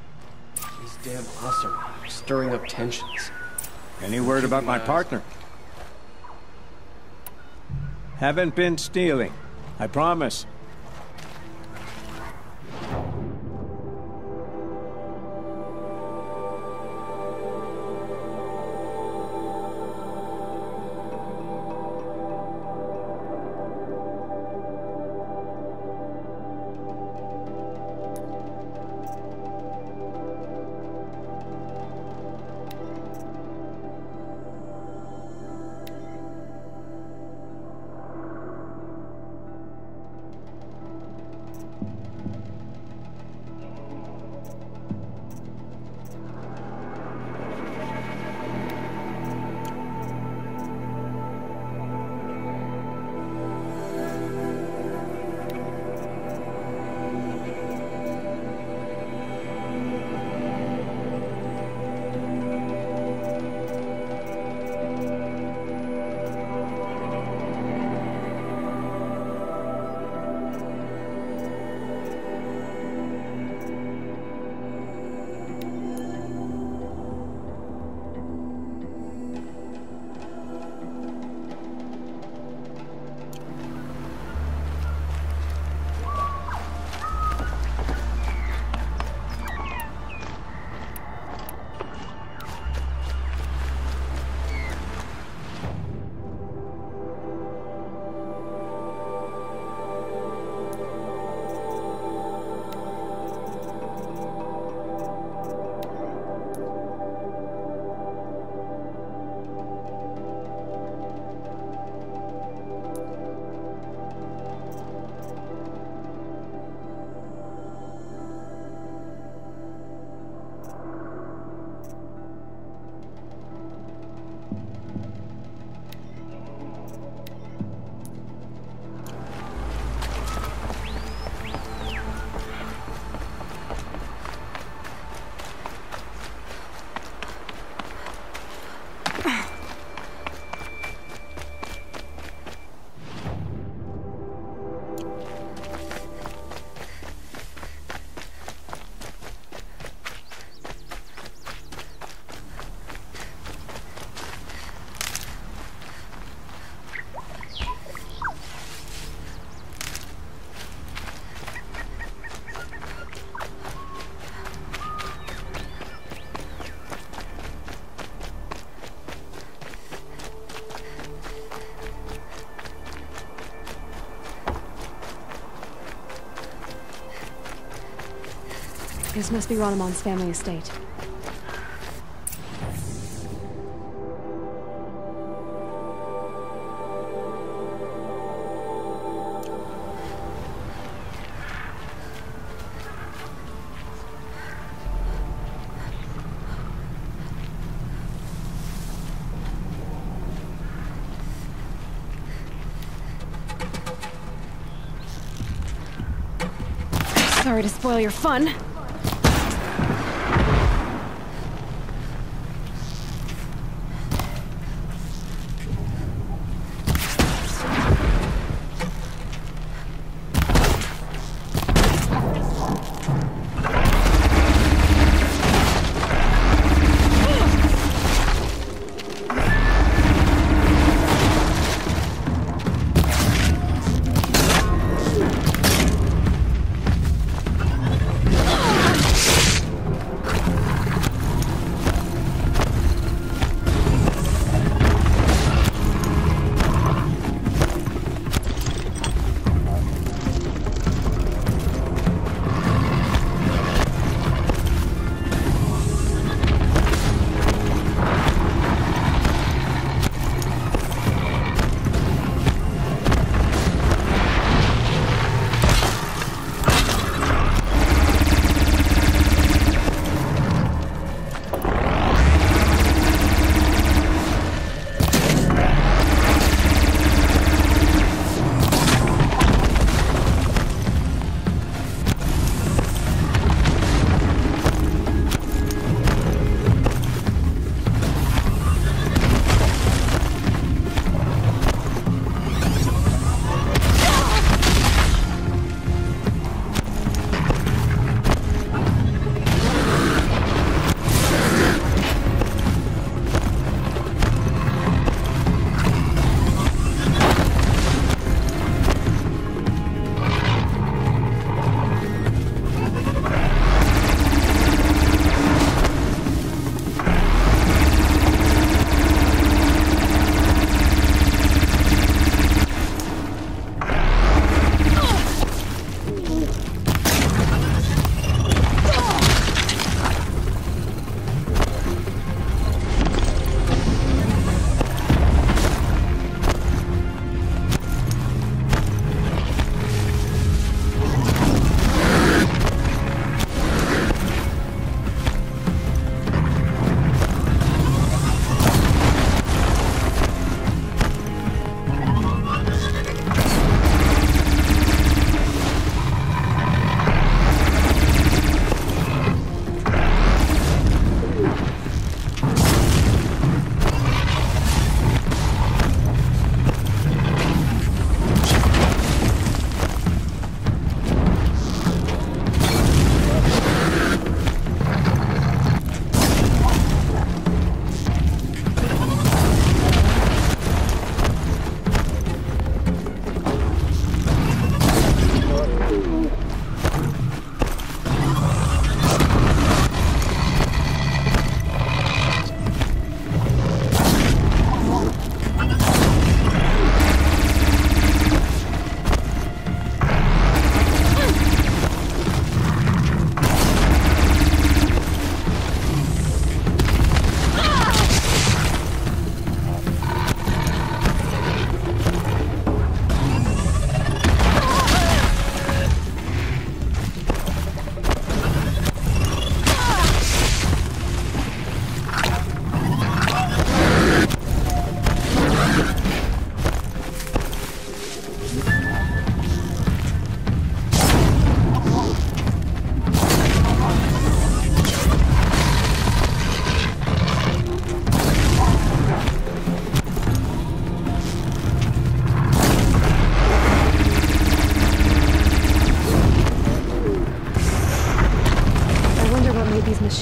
These damn Ossar are stirring up tensions. Any word about my partner? Haven't been stealing. I promise. This must be Ronamon's family estate. Sorry to spoil your fun. Ah!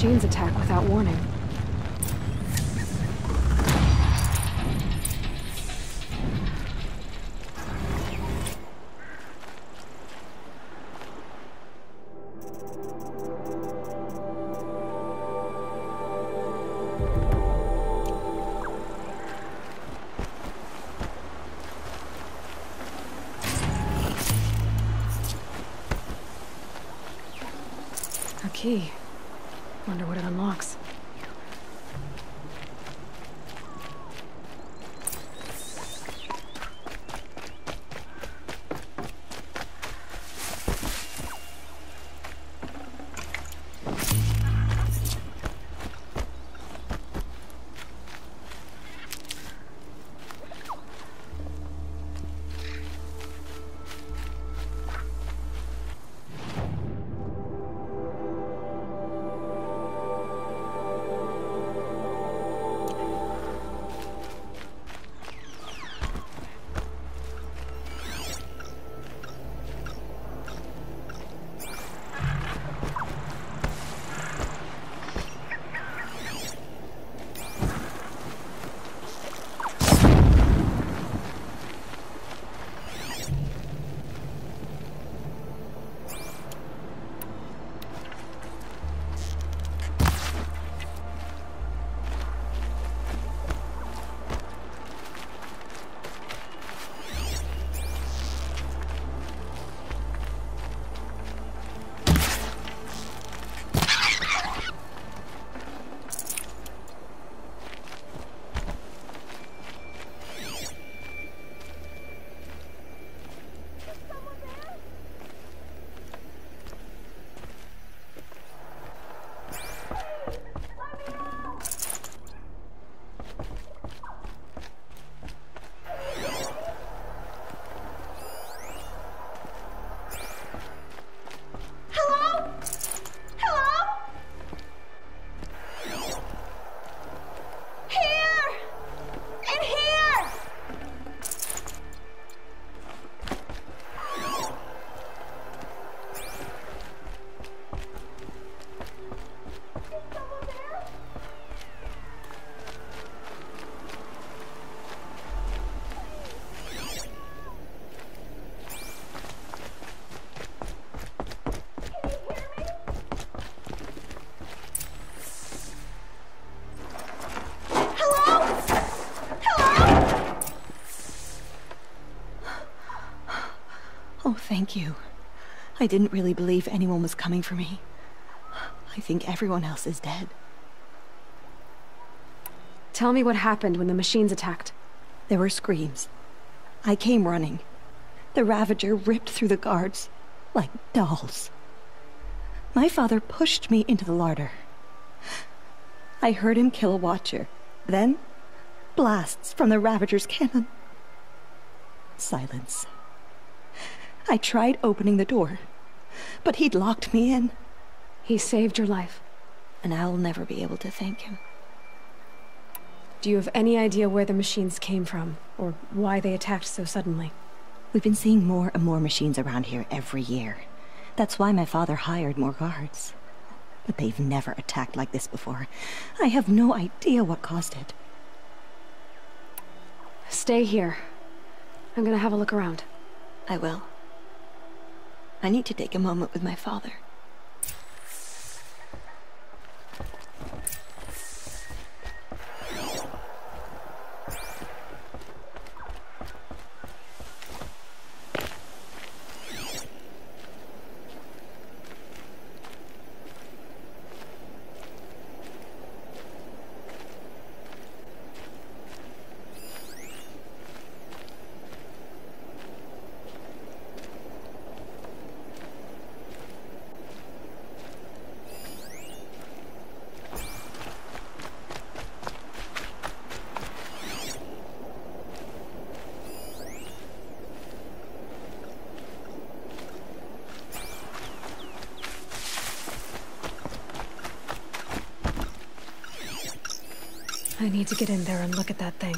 machines attack without warning. A key. Wonder what it unlocks. Oh, thank you. I didn't really believe anyone was coming for me. I think everyone else is dead. Tell me what happened when the machines attacked. There were screams. I came running. The Ravager ripped through the guards like dolls. My father pushed me into the larder. I heard him kill a watcher. Then, blasts from the Ravager's cannon. Silence. I tried opening the door, but he'd locked me in. He saved your life. And I'll never be able to thank him. Do you have any idea where the machines came from, or why they attacked so suddenly? We've been seeing more and more machines around here every year. That's why my father hired more guards. But they've never attacked like this before. I have no idea what caused it. Stay here. I'm gonna have a look around. I will. I need to take a moment with my father. I need to get in there and look at that thing.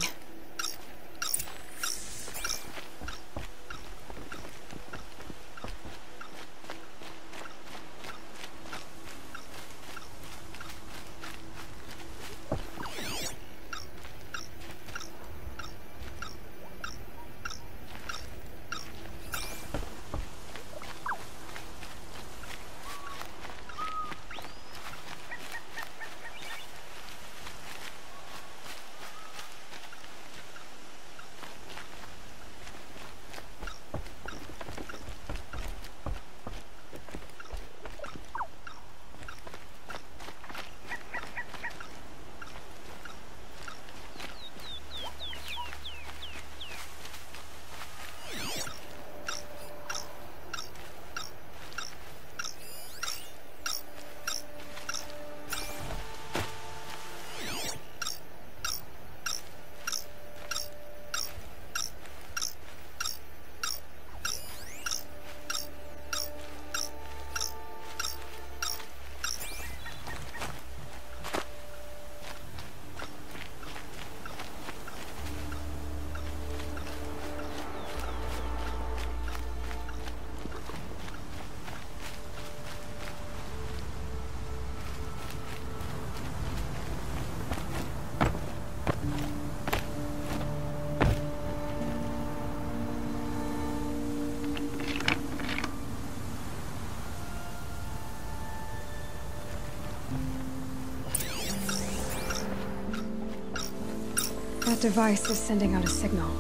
That device is sending out a signal.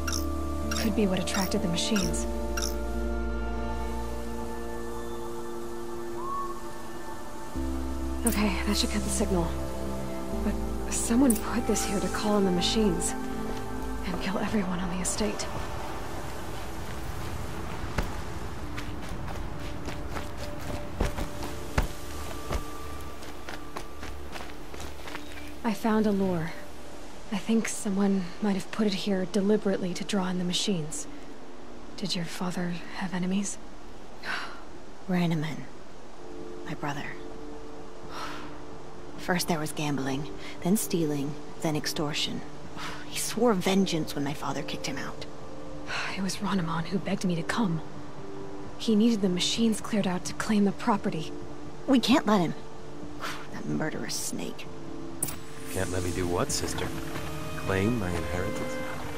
Could be what attracted the machines. Okay, that should cut the signal. But someone put this here to call in the machines. And kill everyone on the estate. I found a lure. I think someone might have put it here deliberately to draw in the machines. Did your father have enemies? Rainaman. My brother. First there was gambling, then stealing, then extortion. He swore vengeance when my father kicked him out. It was Rainaman who begged me to come. He needed the machines cleared out to claim the property. We can't let him. That murderous snake. Can't let me do what, sister? Claim my inheritance?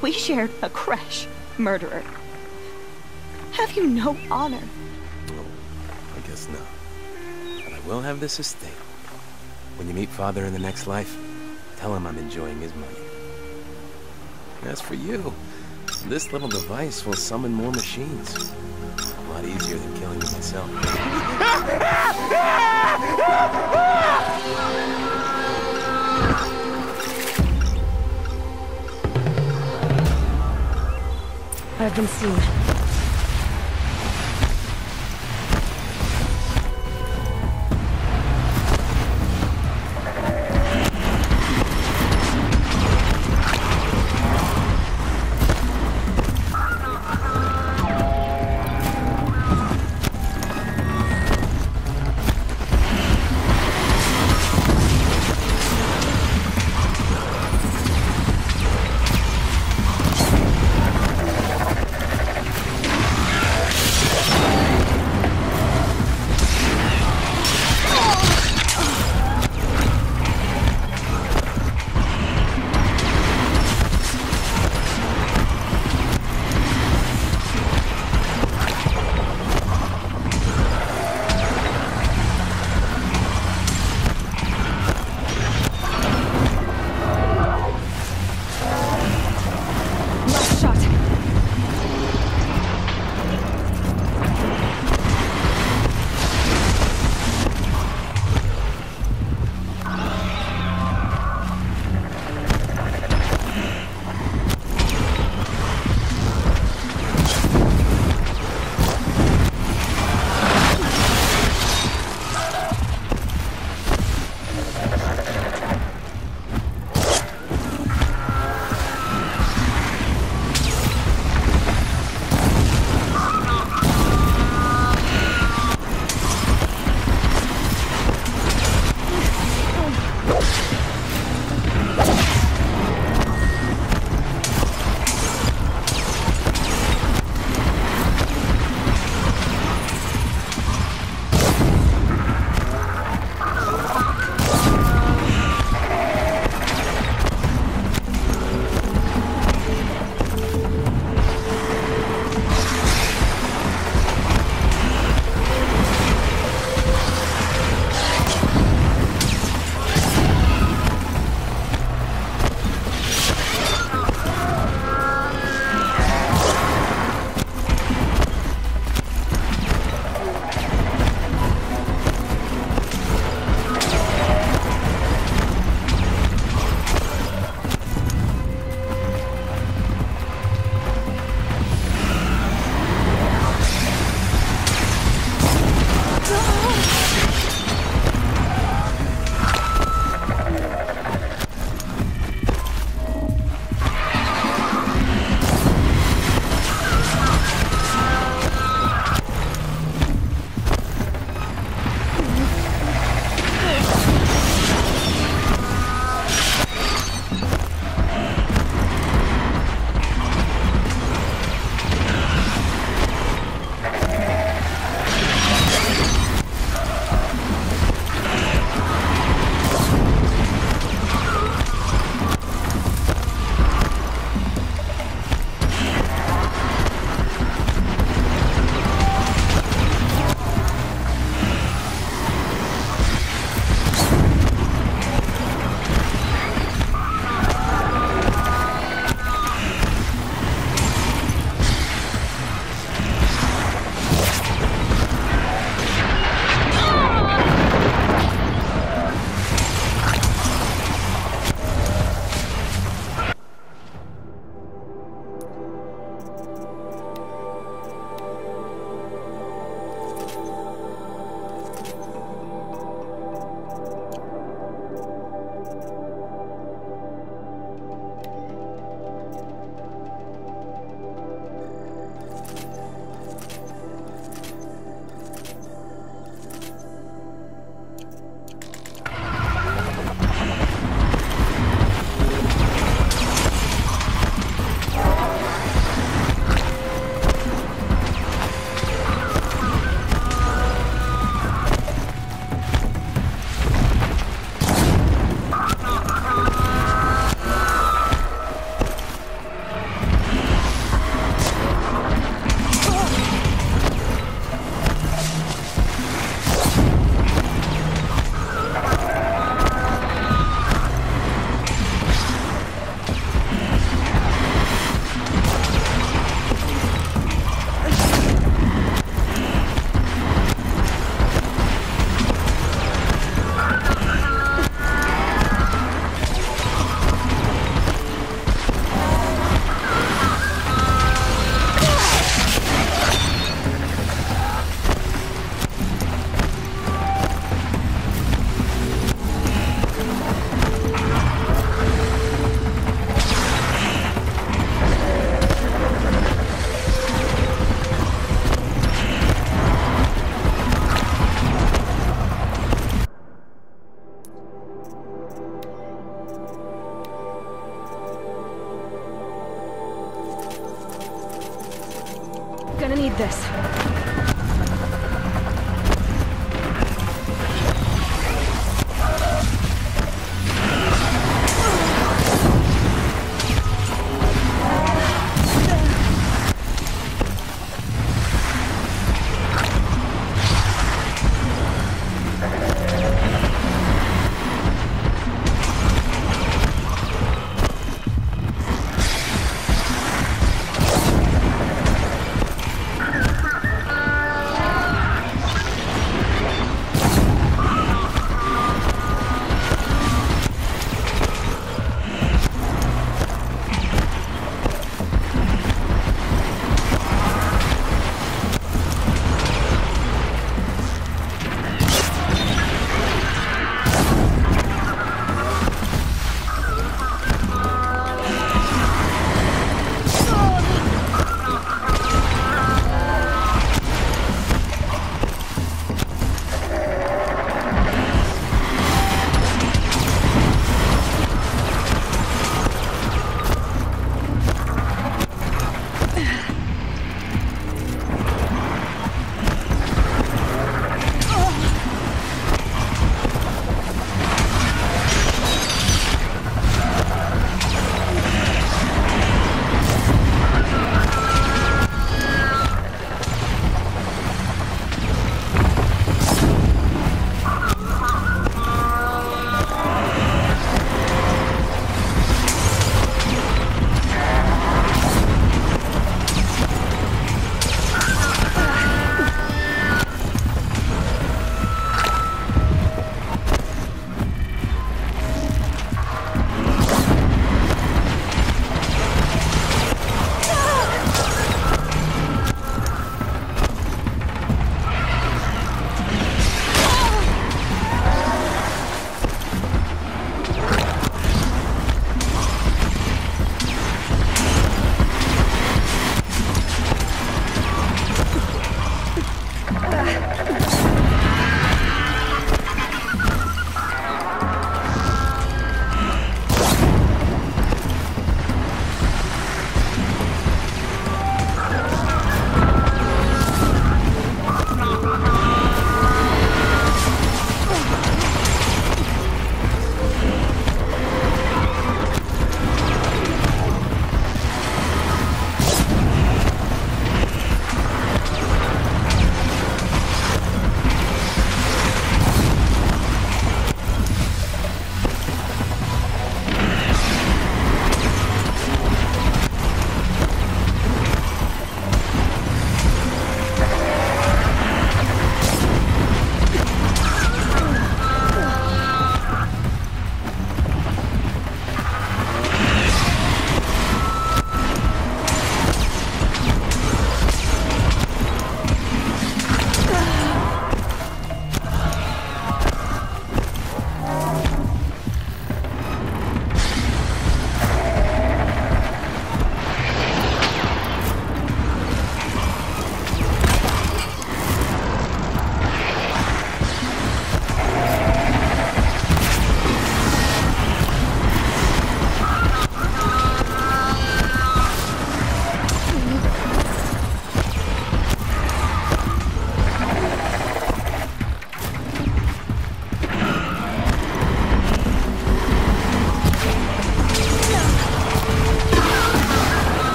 We shared a creche, murderer. Have you no honor? Oh, I guess not. But I will have this estate. When you meet Father in the next life, tell him I'm enjoying his money. As for you, this little device will summon more machines. A lot easier than killing you myself. I've been seen.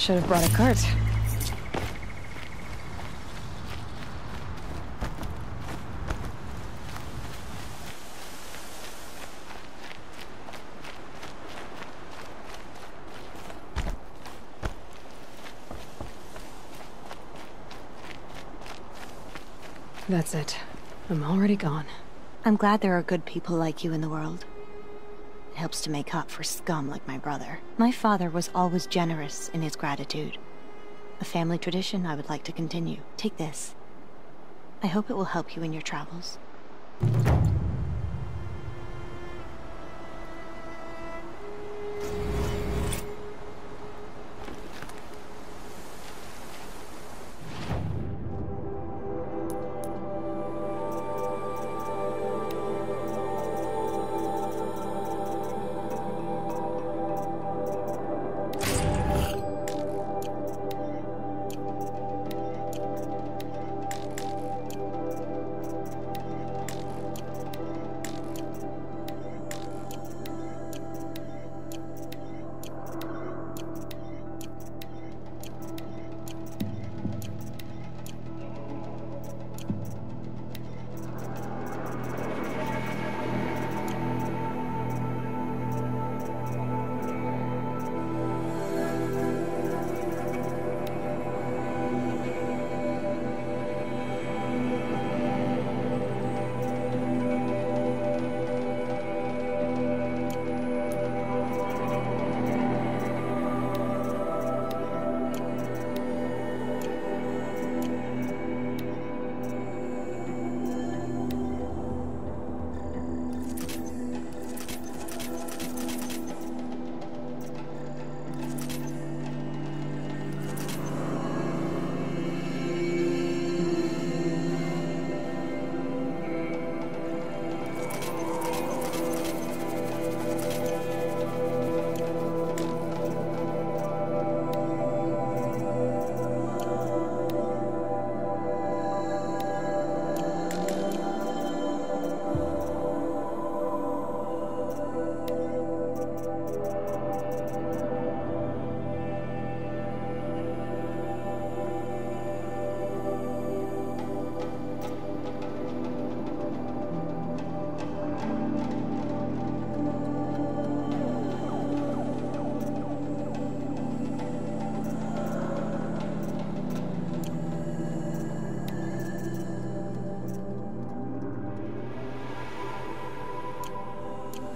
Should have brought a cart. That's it. I'm already gone. I'm glad there are good people like you in the world. It helps to make up for scum like my brother. My father was always generous in his gratitude. A family tradition I would like to continue. Take this. I hope it will help you in your travels.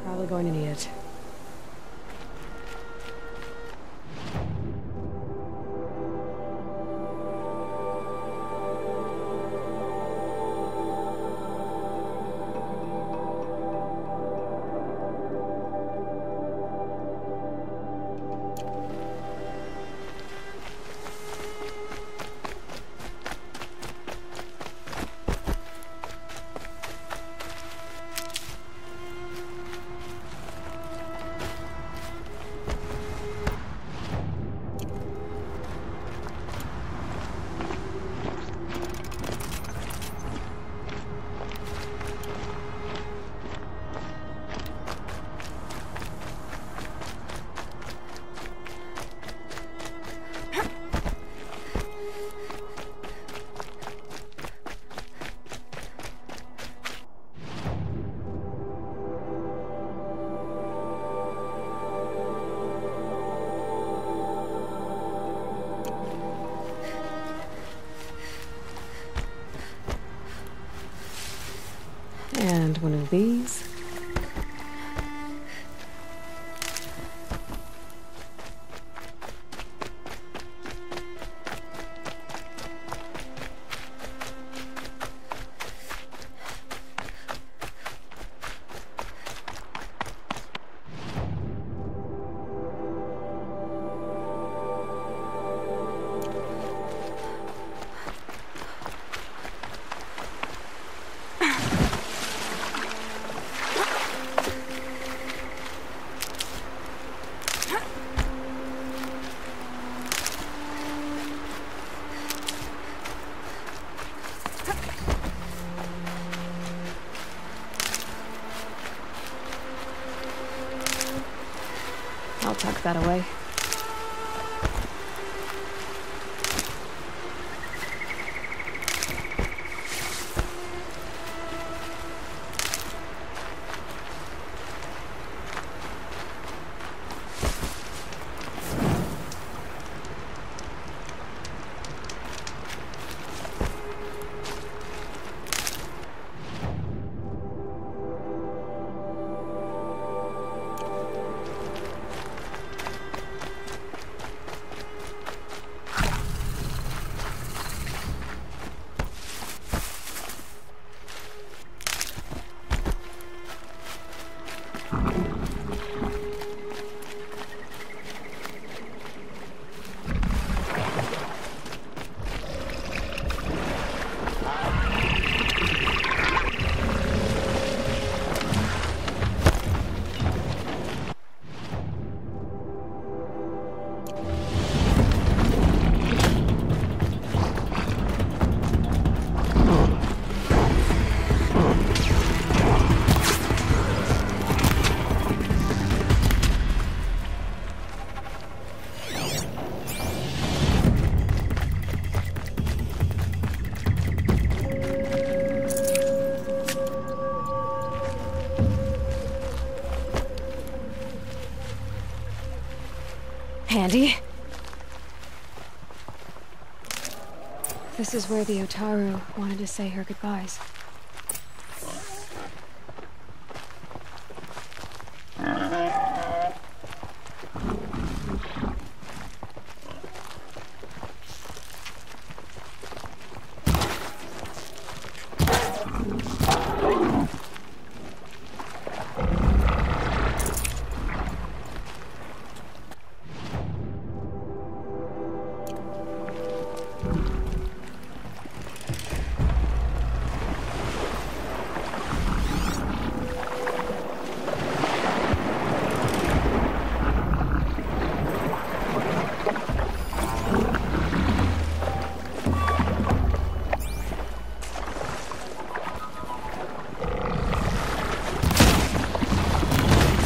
Probably going to need it. And one of these. I'll tuck that away. Handy. This is where the Otaru wanted to say her goodbyes.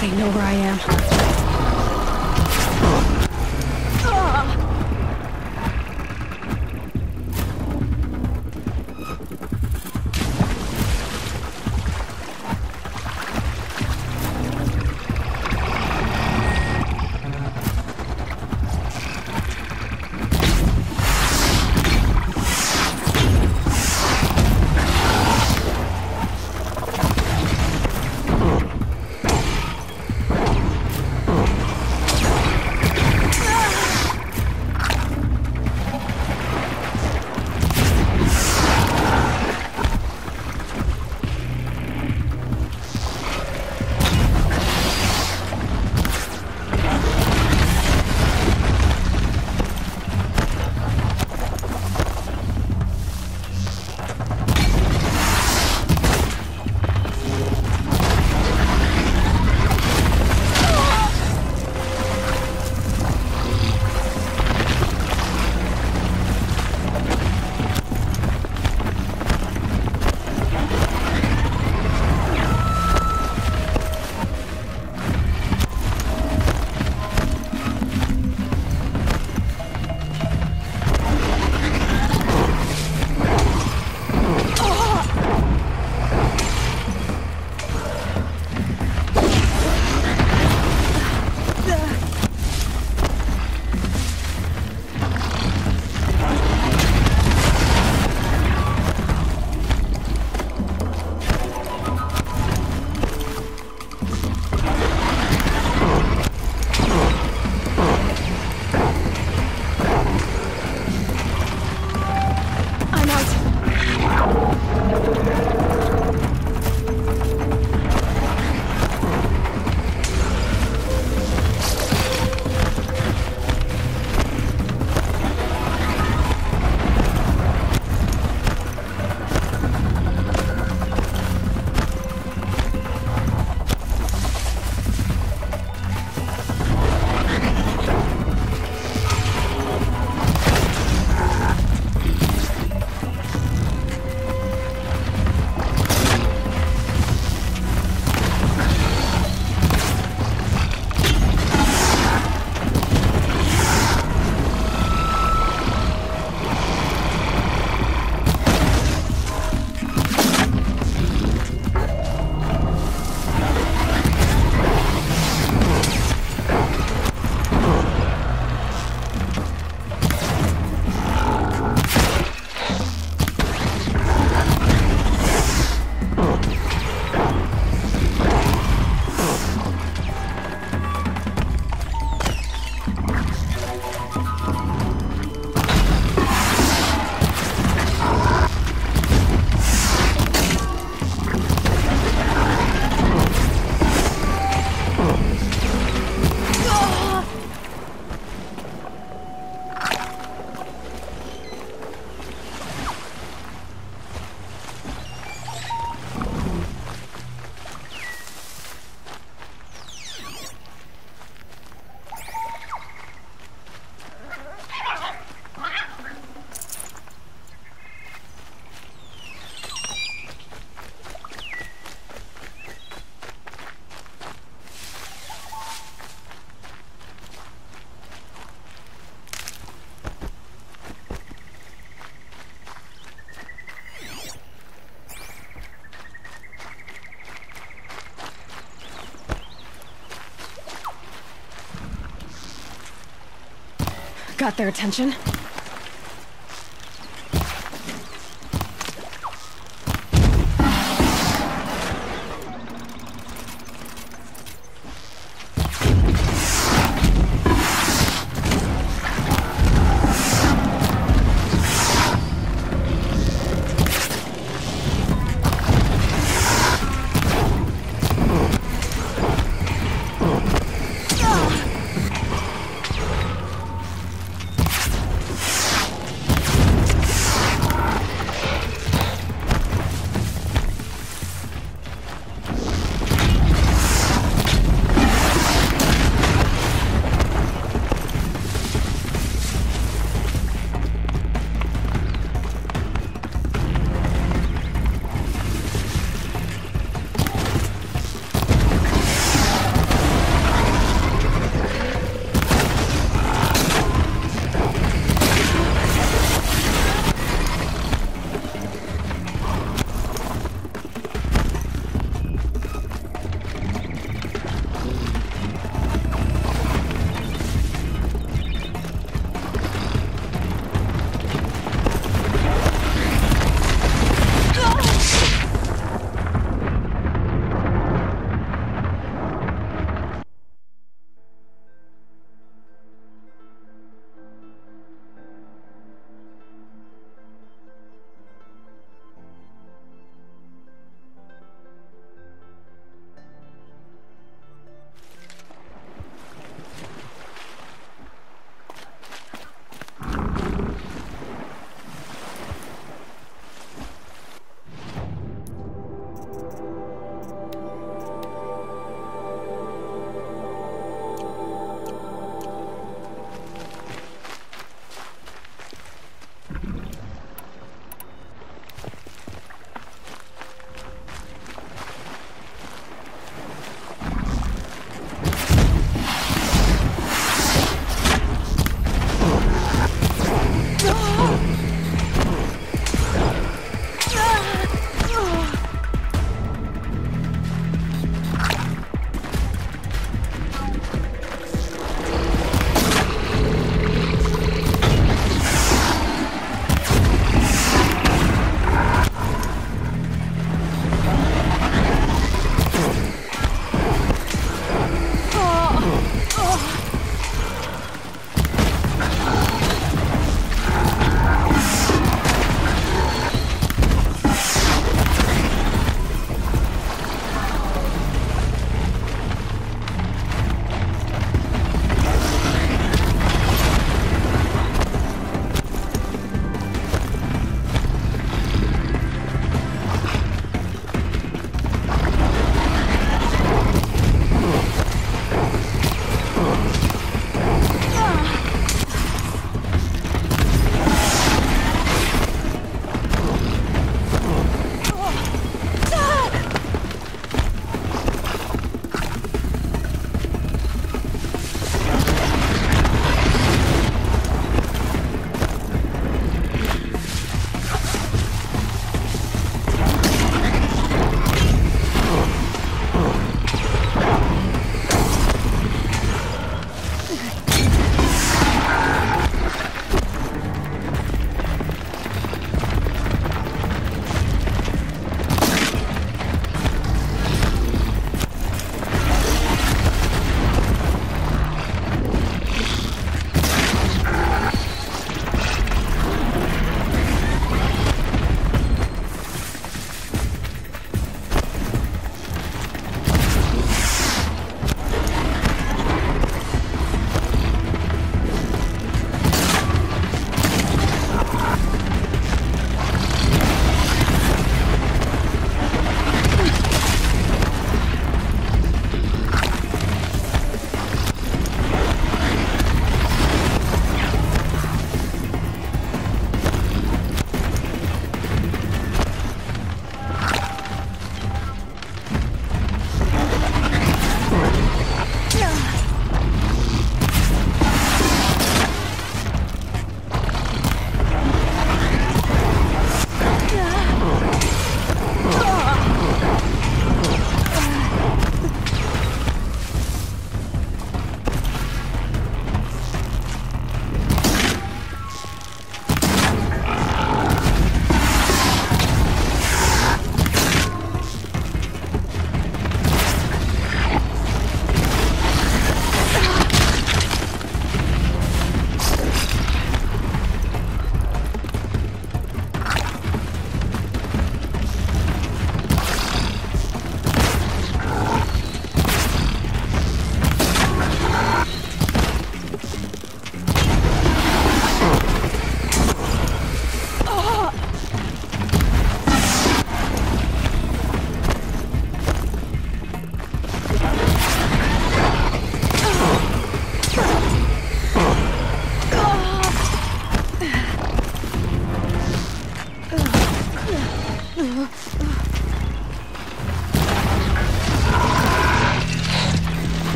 They know where I am. Got their attention.